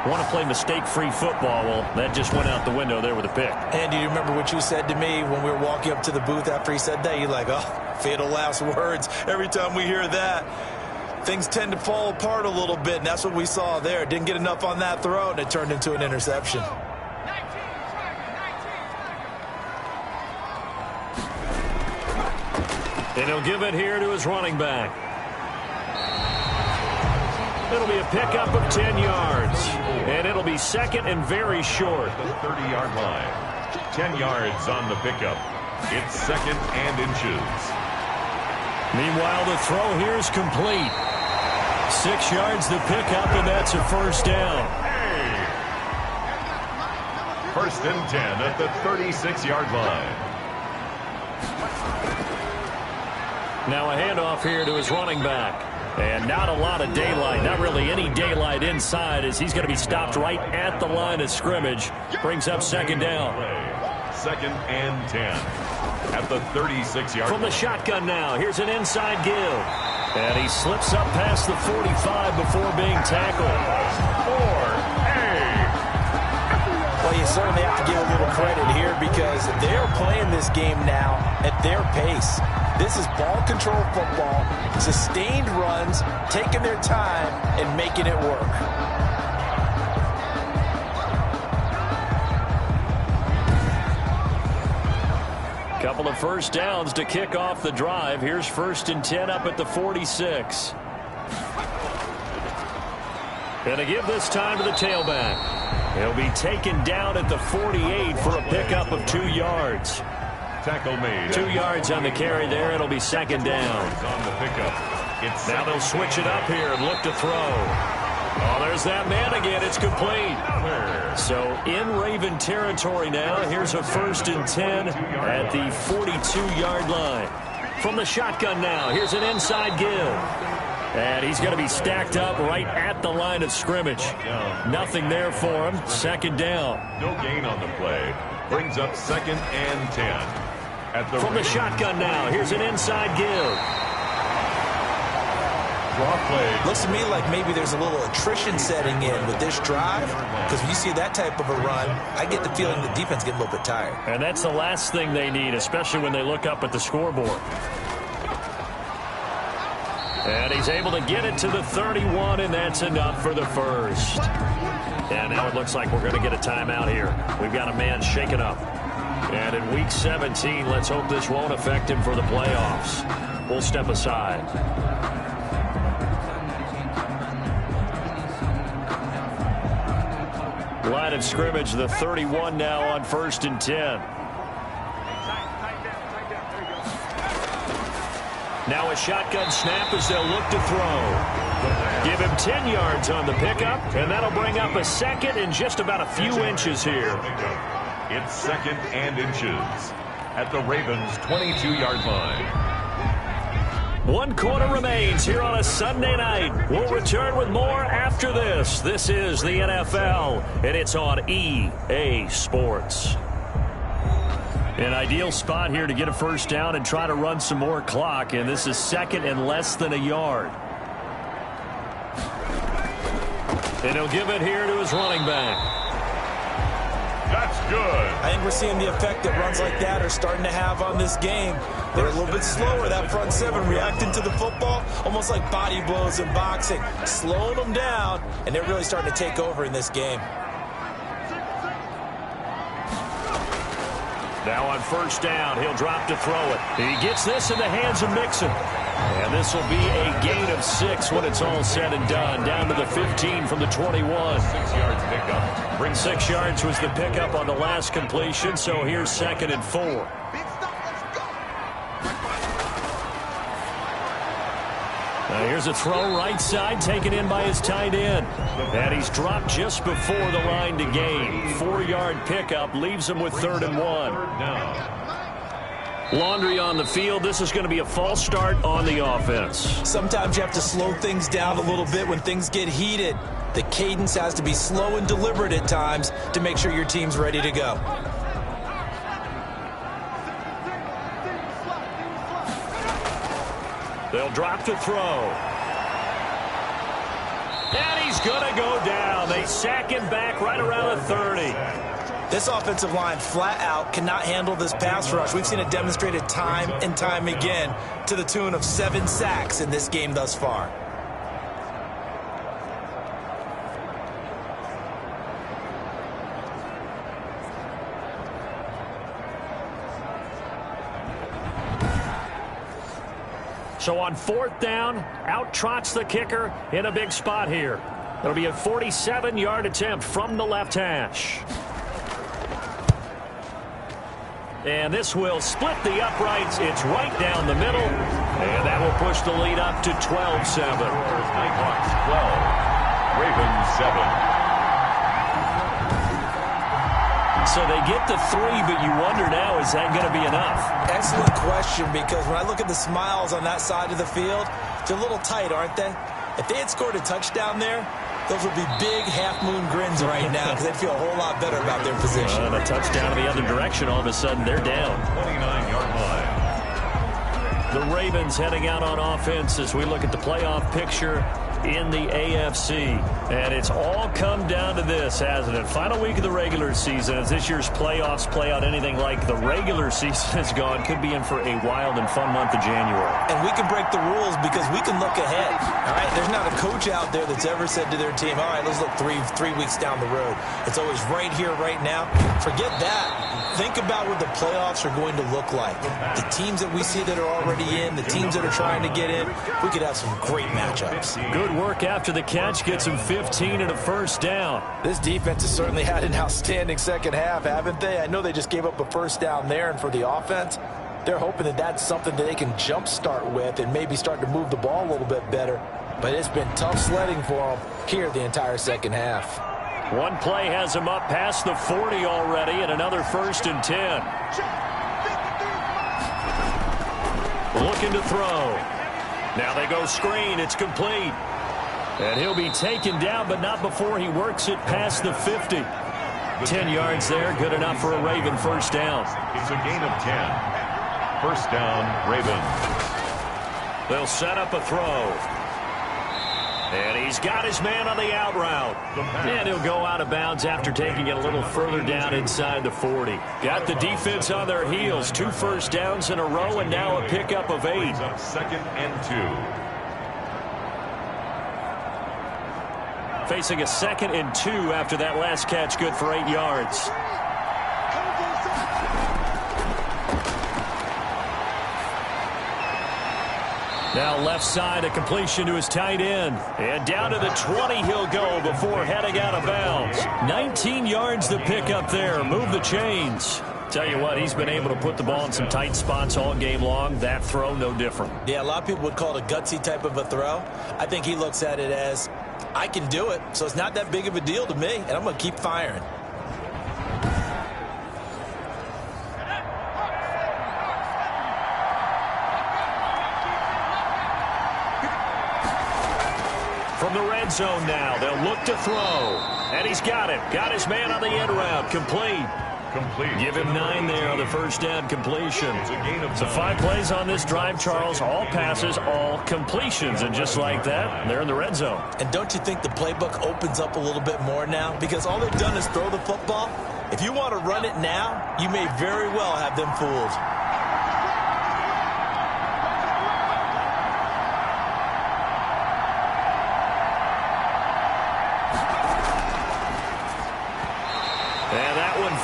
want to play mistake-free football. Well, that just went out the window there with a pick. And do you remember what you said to me when we were walking up to the booth after he said that? You're like, oh, fatal last words. Every time we hear that, things tend to fall apart a little bit, and that's what we saw there. Didn't get enough on that throw, and it turned into an interception. And he'll give it here to his running back. It'll be a pickup of 10 yards. And it'll be second and very short. The 30-yard line. 10 yards on the pickup. It's second and inches. Meanwhile, the throw here is complete. 6 yards the pickup, and that's a first down. Hey! First and 10 at the 36-yard line. Now a handoff here to his running back. And not a lot of daylight, not really any daylight inside as he's going to be stopped right at the line of scrimmage. Brings up second down. Second and 10 at the 36-yard line. From the shotgun now, here's an inside give. And he slips up past the 45 before being tackled. Well, you certainly have to give a little credit here because they're playing this game now at their pace. This is ball control football, sustained runs, taking their time and making it work. Couple of first downs to kick off the drive. Here's first and 10 up at the 46. And to give this time to the tailback. He'll be taken down at the 48 for a pickup of 2 yards. Tackle made. 2 yards on the carry there. It'll be second down. On the pickup. It's now they'll switch it up here and look to throw. Oh, there's that man again. It's complete. So in Raven territory now. Here's a first and 10 at the 42-yard line. From the shotgun now. Here's an inside give. And he's going to be stacked up right at the line of scrimmage. Nothing there for him. Second down. No gain on the play. Brings up second and 10. From the shotgun now, here's an inside give. Draw play. Looks to me like maybe there's a little attrition setting in with this drive, because when you see that type of a run, I get the feeling the defense getting a little bit tired. And that's the last thing they need, especially when they look up at the scoreboard. And he's able to get it to the 31, and that's enough for the first. And now it looks like we're going to get a timeout here. We've got a man shaken up. And in Week 17, let's hope this won't affect him for the playoffs. We'll step aside. Line of scrimmage, the 31 now on 1st and 10. Now a shotgun snap as they'll look to throw. Give him 10 yards on the pickup, and that'll bring up a second and just about a few inches here. It's 2nd and inches at the Ravens' 22-yard line. 1 quarter remains here on a Sunday night. We'll return with more after this. This is the NFL, and it's on EA Sports. An ideal spot here to get a first down and try to run some more clock, and this is 2nd and less than a yard. And he'll give it here to his running back. That's good. I think we're seeing the effect that runs like that are starting to have on this game. They're a little bit slower, that front seven, reacting to the football, almost like body blows in boxing, slowing them down, and they're really starting to take over in this game. Now on 1st down, he'll drop to throw it. He gets this in the hands of Mixon. And this will be a gain of 6 when it's all said and done. Down to the 15 from the 21. 6 yards pickup. 6 yards was the pickup on the last completion, so here's 2nd and 4. Now here's a throw right side, taken in by his tight end. And he's dropped just before the line to gain. 4-yard pickup leaves him with 3rd and 1. Laundry on the field. This is going to be a false start on the offense. Sometimes you have to slow things down a little bit when things get heated. The cadence has to be slow and deliberate at times to make sure your team's ready to go. They'll drop to throw. And he's going to go down. They sack him back right around the 30. This offensive line flat out cannot handle this pass rush. We've seen it demonstrated time and time again to the tune of 7 sacks in this game thus far. So on 4th down, out trots the kicker in a big spot here. It'll be a 47-yard attempt from the left hash. And this will split the uprights. It's right down the middle. And that will push the lead up to 12-7. NightHawks 12. Ravens 7. So they get the 3, but you wonder now, is that going to be enough? Excellent question, because when I look at the smiles on that side of the field, they're a little tight, aren't they? If they had scored a touchdown there, those would be big half-moon grins right now because they'd feel a whole lot better about their position. And a touchdown in the other direction, all of a sudden they're down. 29-yard line. The Ravens heading out on offense as we look at the playoff picture in the AFC. And it's all come down to this, hasn't it? Final week of the regular season. As this year's playoffs play out anything like the regular season has gone, could be in for a wild and fun month of January. And we can break the rules because we can look ahead. All right, there's not a coach out there that's ever said to their team, all right, let's look three weeks down the road. It's always right here, right now. Forget that. Think about what the playoffs are going to look like. The teams that we see that are already in, the teams that are trying to get in, we could have some great matchups. Good work after the catch. Gets him 15 and a first down. This defense has certainly had an outstanding second half, haven't they? I know they just gave up a first down there, and for the offense, they're hoping that that's something that they can jumpstart with and maybe start to move the ball a little bit better. But it's been tough sledding for them here the entire second half. One play has him up past the 40 already, and another 1st and 10. Looking to throw. Now they go screen. It's complete. And he'll be taken down, but not before he works it past the 50. 10 yards there, good enough for a Raven first down. It's a gain of 10. First down, Ravens. They'll set up a throw. He's got his man on the out route. And he'll go out of bounds after taking it a little further down inside the 40. Got the defense on their heels. 2 first downs in a row and now a pickup of 8. Second and 2. Facing a 2nd and 2 after that last catch, good for 8 yards. Now left side, a completion to his tight end. And down to the 20 he'll go before heading out of bounds. 19 yards to pick up there. Move the chains. Tell you what, he's been able to put the ball in some tight spots all game long. That throw, no different. Yeah, a lot of people would call it a gutsy type of a throw. I think he looks at it as, I can do it, so it's not that big of a deal to me, and I'm going to keep firing. From the red zone now, they'll look to throw. And he's got it. Got his man on the end route. Complete. Give him 9 there on the first down completion. So 5 plays on this drive, Charles. All passes, all completions. And just like that, they're in the red zone. And don't you think the playbook opens up a little bit more now? Because all they've done is throw the football. If you want to run it now, you may very well have them fooled.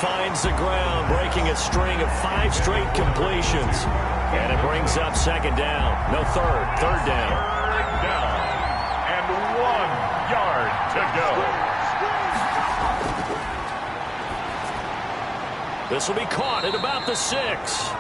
Finds the ground, breaking a string of 5 straight completions. And it brings up 2nd down. No, third down. 3rd down. And 1 yard to go. This will be caught at about the 6.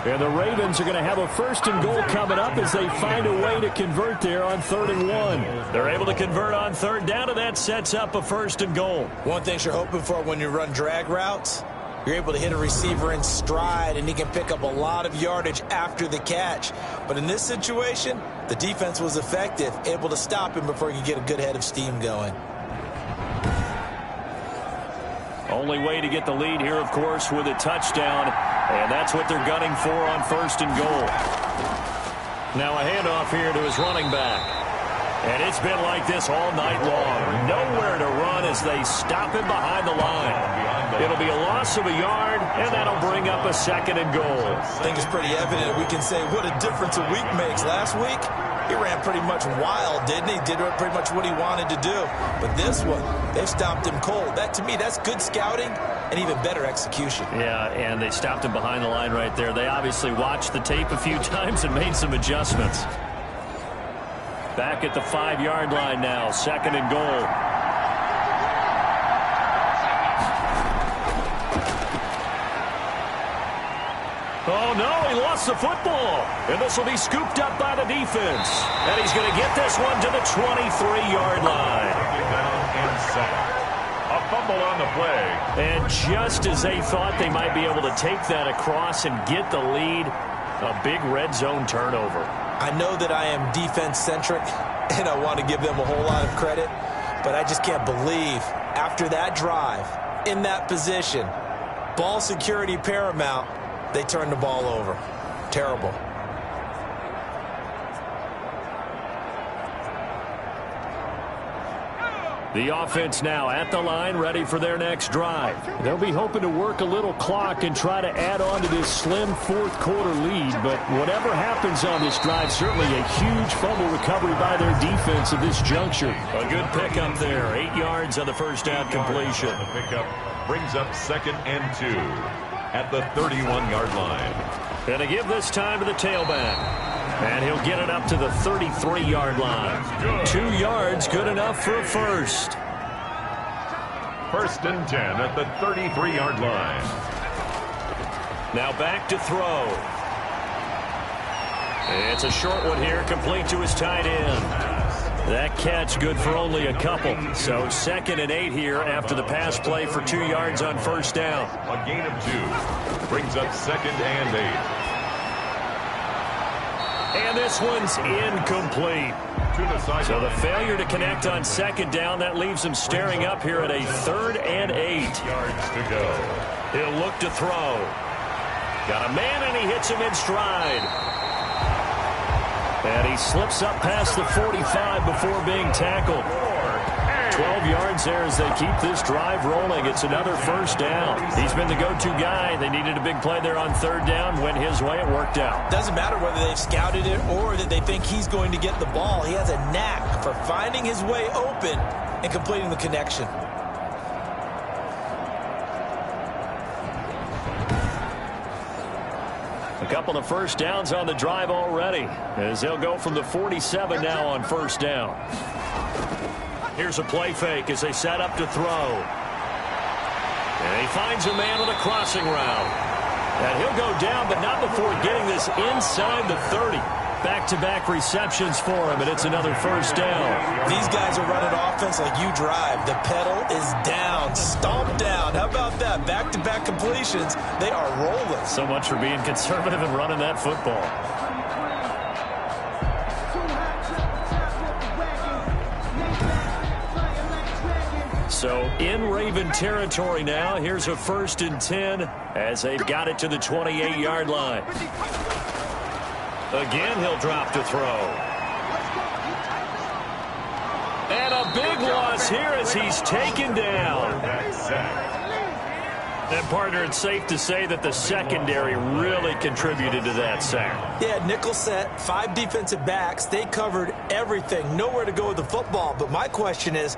And the Ravens are going to have a 1st and goal coming up as they find a way to convert there on 3rd and 1. They're able to convert on 3rd down, and that sets up a 1st and goal. One thing you're hoping for when you run drag routes, you're able to hit a receiver in stride, and he can pick up a lot of yardage after the catch. But in this situation, the defense was effective, able to stop him before he could get a good head of steam going. Only way to get the lead here, of course, with a touchdown. And that's what they're gunning for on 1st and goal. Now a handoff here to his running back. And it's been like this all night long. Nowhere to run as they stop him behind the line. It'll be a loss of a yard, and that'll bring up a 2nd and goal. I think it's pretty evident we can say what a difference a week makes. Last week, he ran pretty much wild, didn't he? Did pretty much what he wanted to do. But this one, they stopped him cold. That, to me, that's good scouting and even better execution. Yeah, and they stopped him behind the line right there. They obviously watched the tape a few times and made some adjustments. Back at the 5-yard line now, 2nd and goal. Oh, no, he lost the football. And this will be scooped up by the defense. And he's going to get this one to the 23-yard line. A fumble on the play. And just as they thought they might be able to take that across and get the lead, a big red zone turnover. I know that I am defense-centric, and I want to give them a whole lot of credit, but I just can't believe after that drive, in that position, ball security paramount, they turned the ball over. Terrible. The offense now at the line, ready for their next drive. They'll be hoping to work a little clock and try to add on to this slim 4th quarter lead. But whatever happens on this drive, certainly a huge fumble recovery by their defense at this juncture. A good pickup there. 8 yards on the first down completion. The pickup brings up 2nd and 2 at the 31-yard line. And to give this time to the tailback. And he'll get it up to the 33-yard line. 2 yards, good enough for a 1st. 1st and 10 at the 33-yard line. Now back to throw. It's a short one here, complete to his tight end. That catch good for only a couple. So 2nd and 8 here after the pass play for 2 yards on 1st down. A gain of 2 brings up 2nd and 8. And this one's incomplete. So the failure to connect on 2nd down, that leaves him staring up here at a 3rd and 8. Yards to go. He'll look to throw. Got a man, and he hits him in stride. And he slips up past the 45 before being tackled. 12 yards there as they keep this drive rolling. It's another first down. He's been the go-to guy. They needed a big play there on third down. Went his way. It worked out. Doesn't matter whether they've scouted it or that they think he's going to get the ball. He has a knack for finding his way open and completing the connection. A couple of first downs on the drive already as they'll go from the 47 now on first down. Here's a play fake as they set up to throw. And he finds a man on a crossing route. And he'll go down, but not before getting this inside the 30. Back-to-back receptions for him, and it's another first down. These guys are running offense like you drive. The pedal is down, stomp down. How about that? Back-to-back completions. They are rolling. So much for being conservative and running that football. So in Raven territory now. Here's a 1st and 10 as they've got it to the 28-yard line. Again, he'll drop to throw. And a big loss here as he's taken down. And, partner, it's safe to say that the secondary really contributed to that sack. Yeah, nickel set, 5 defensive backs. They covered everything. Nowhere to go with the football. But my question is,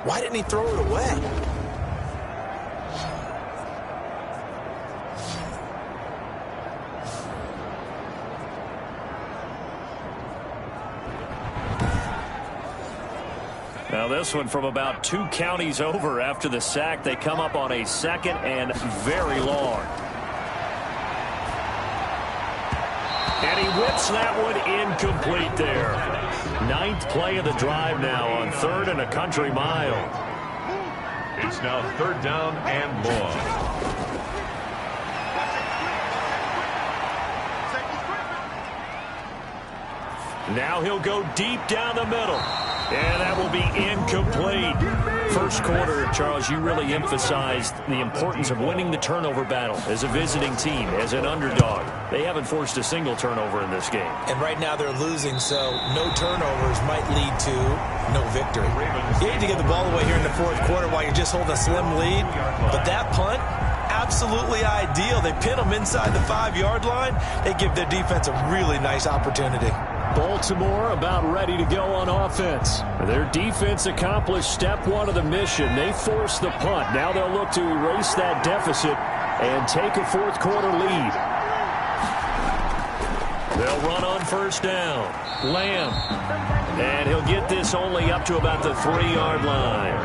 why didn't he throw it away? Now this one from about 2 counties over after the sack. They come up on a 2nd and very long. And he whips that one incomplete there. 9th play of the drive now on 3rd and a country mile. It's now 3rd down and long. Now he'll go deep down the middle. And that will be incomplete. First quarter, Charles, you really emphasized the importance of winning the turnover battle as a visiting team, as an underdog. They haven't forced a single turnover in this game. And right now they're losing, so no turnovers might lead to no victory. You need to get the ball away here in the 4th quarter while you're just holding a slim lead. But that punt, absolutely ideal. They pin them inside the 5-yard line. They give their defense a really nice opportunity. Baltimore about ready to go on offense. Their defense accomplished step 1 of the mission. They forced the punt. Now they'll look to erase that deficit and take a 4th quarter lead. They'll run on first down. Lamb. And he'll get this only up to about the 3-yard line.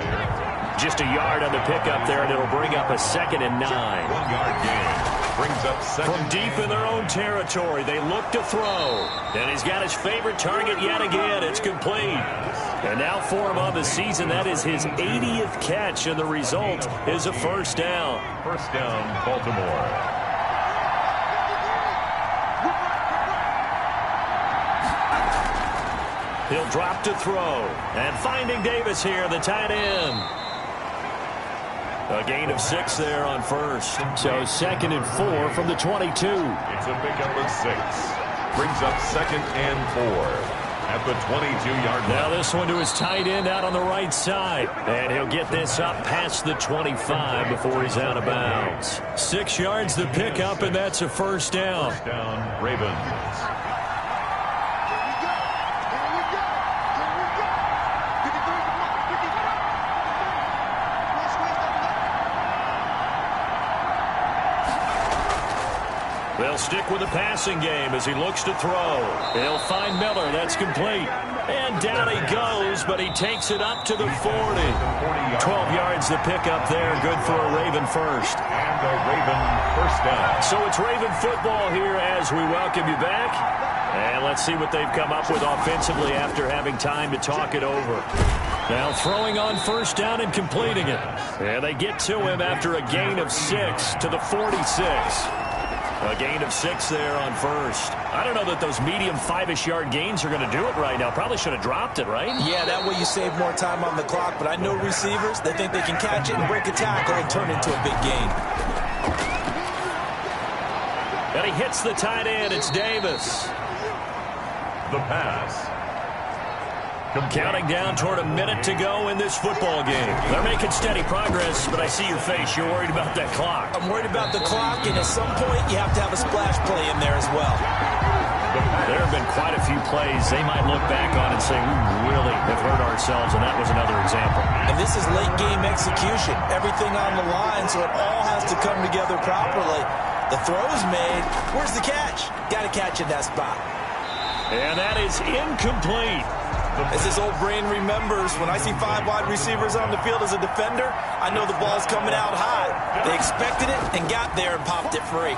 Just a yard on the pickup there, and it'll bring up a 2nd and 9. 1-yard gain. Brings up 2nd. From deep in their own territory, they look to throw. And he's got his favorite target yet again. It's complete. And now for him on the season, that is his 80th catch, and the result is a first down. First down, Baltimore. He'll drop to throw. And finding Davis here, the tight end. A gain of 6 there on first. So 2nd and 4 from the 22. It's a pickup of 6. Brings up 2nd and 4 at the 22-yard line. Now this one to his tight end out on the right side. And he'll get this up past the 25 before he's out of bounds. 6 yards the pickup, and that's a first down. First down, Ravens. They'll stick with the passing game as he looks to throw. They'll find Miller. That's complete. And down he goes, but he takes it up to the 40. 12 yards the pickup there. Good for a Raven first. And a Raven first down. So it's Raven football here as we welcome you back. And let's see what they've come up with offensively after having time to talk it over. Now throwing on first down and completing it. And they get to him after a gain of 6 to the 46. A gain of 6 there on first. I don't know that those medium 5-ish yard gains are going to do it right now. Probably should have dropped it, right? Yeah, that way you save more time on the clock. But I know receivers, they think they can catch it and break a tackle and turn it into a big gain. And he hits the tight end. It's Davis. the pass. Counting down toward a minute to go in this football game. They're making steady progress, but I see your face. You're worried about that clock. I'm worried about the clock, and at some point you have to have a splash play in there as well. There have been quite a few plays they might look back on and say, we really have hurt ourselves, and that was another example. And this is late-game execution. Everything on the line, so it all has to come together properly. The throw's made. Where's the catch? Got to catch in that spot. And that is incomplete. As this old brain remembers, when I see 5 wide receivers on the field as a defender, I know the ball's coming out high. They expected it and got there and popped it free.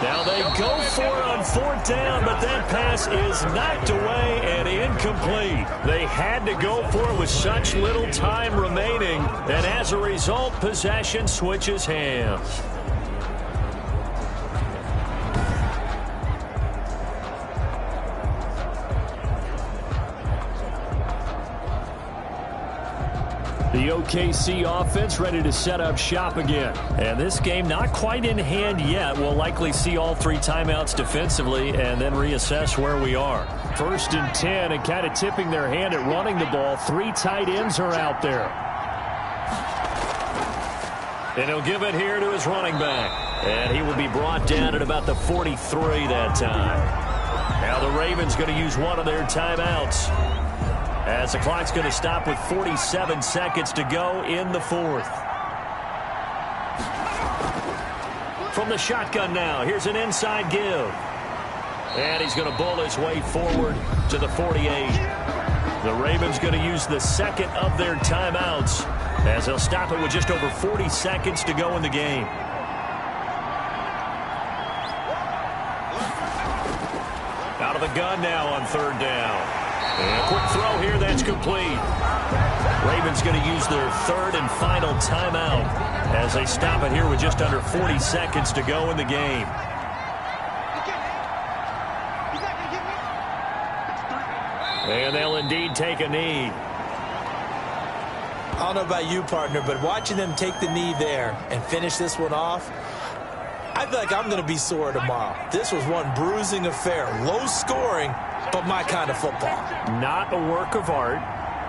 Now they go for it on 4th down, but that pass is knocked away and incomplete. They had to go for it with such little time remaining, and as a result, possession switches hands. The OKC offense ready to set up shop again. And this game not quite in hand yet. We'll likely see all 3 timeouts defensively and then reassess where we are. 1st and 10 and kind of tipping their hand at running the ball. 3 tight ends are out there. And he'll give it here to his running back. And he will be brought down at about the 43 that time. Now the Ravens going to use one of their timeouts, as the clock's going to stop with 47 seconds to go in the 4th. From the shotgun now, here's an inside give. And he's going to bull his way forward to the 48. The Ravens going to use the 2nd of their timeouts, as they'll stop it with just over 40 seconds to go in the game. Out of the gun now on 3rd down. And a quick throw here, that's complete. Ravens going to use their 3rd and final timeout as they stop it here with just under 40 seconds to go in the game. And they'll indeed take a knee. I don't know about you, partner, but watching them take the knee there and finish this one off, I feel like I'm going to be sore tomorrow. This was one bruising affair. Low scoring, but my kind of football. Not a work of art,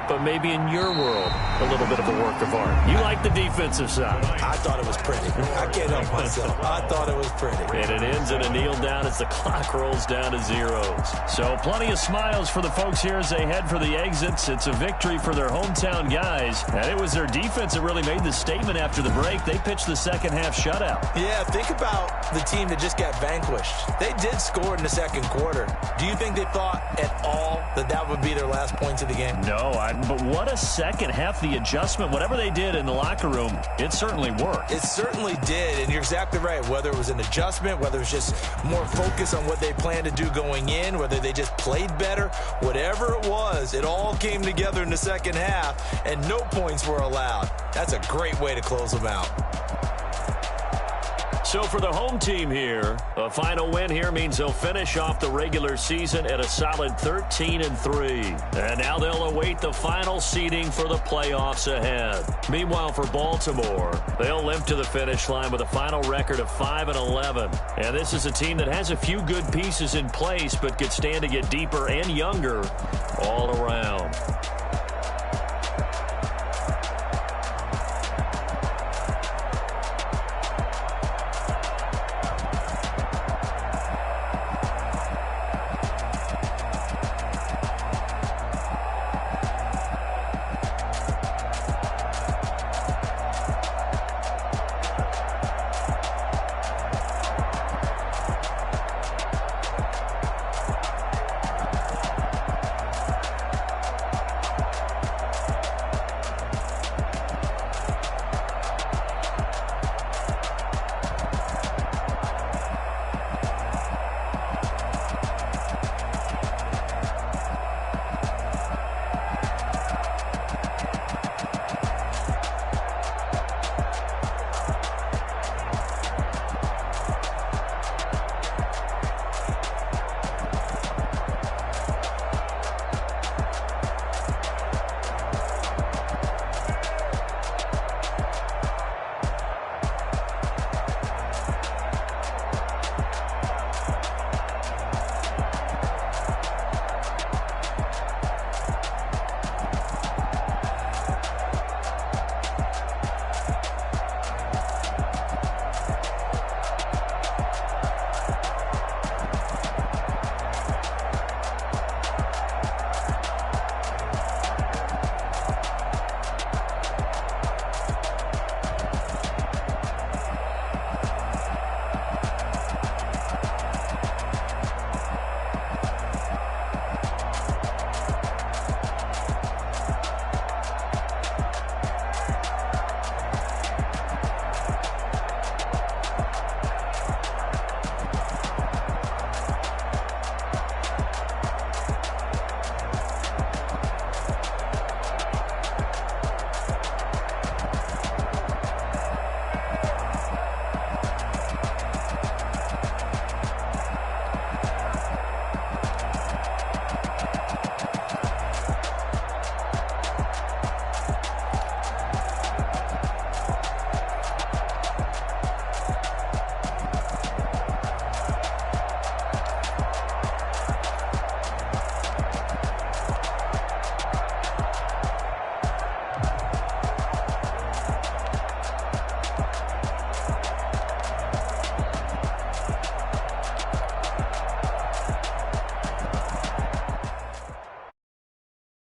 but maybe in your world, a little bit of a work of art. You like the defensive side. I thought it was pretty. I can't help myself. I thought it was pretty. And it ends in a kneel down as the clock rolls down to zeros. So plenty of smiles for the folks here as they head for the exits. It's a victory for their hometown guys. And it was their defense that really made the statement after the break. They pitched the second half shutout. Yeah, think about the team that just got vanquished. They did score in the second quarter. Do you think they thought at all that that would be their last points of the game? No, but what a second half. The adjustment, whatever they did in the locker room, it certainly worked. It certainly did, and you're exactly right. Whether it was an adjustment, whether it was just more focus on what they planned to do going in, whether they just played better, whatever it was, it all came together in the second half, and no points were allowed. That's a great way to close them out. So for the home team here, a final win here means they'll finish off the regular season at a solid 13-3. And now they'll await the final seeding for the playoffs ahead. Meanwhile, for Baltimore, they'll limp to the finish line with a final record of 5-11. And this is a team that has a few good pieces in place, but could stand to get deeper and younger all around.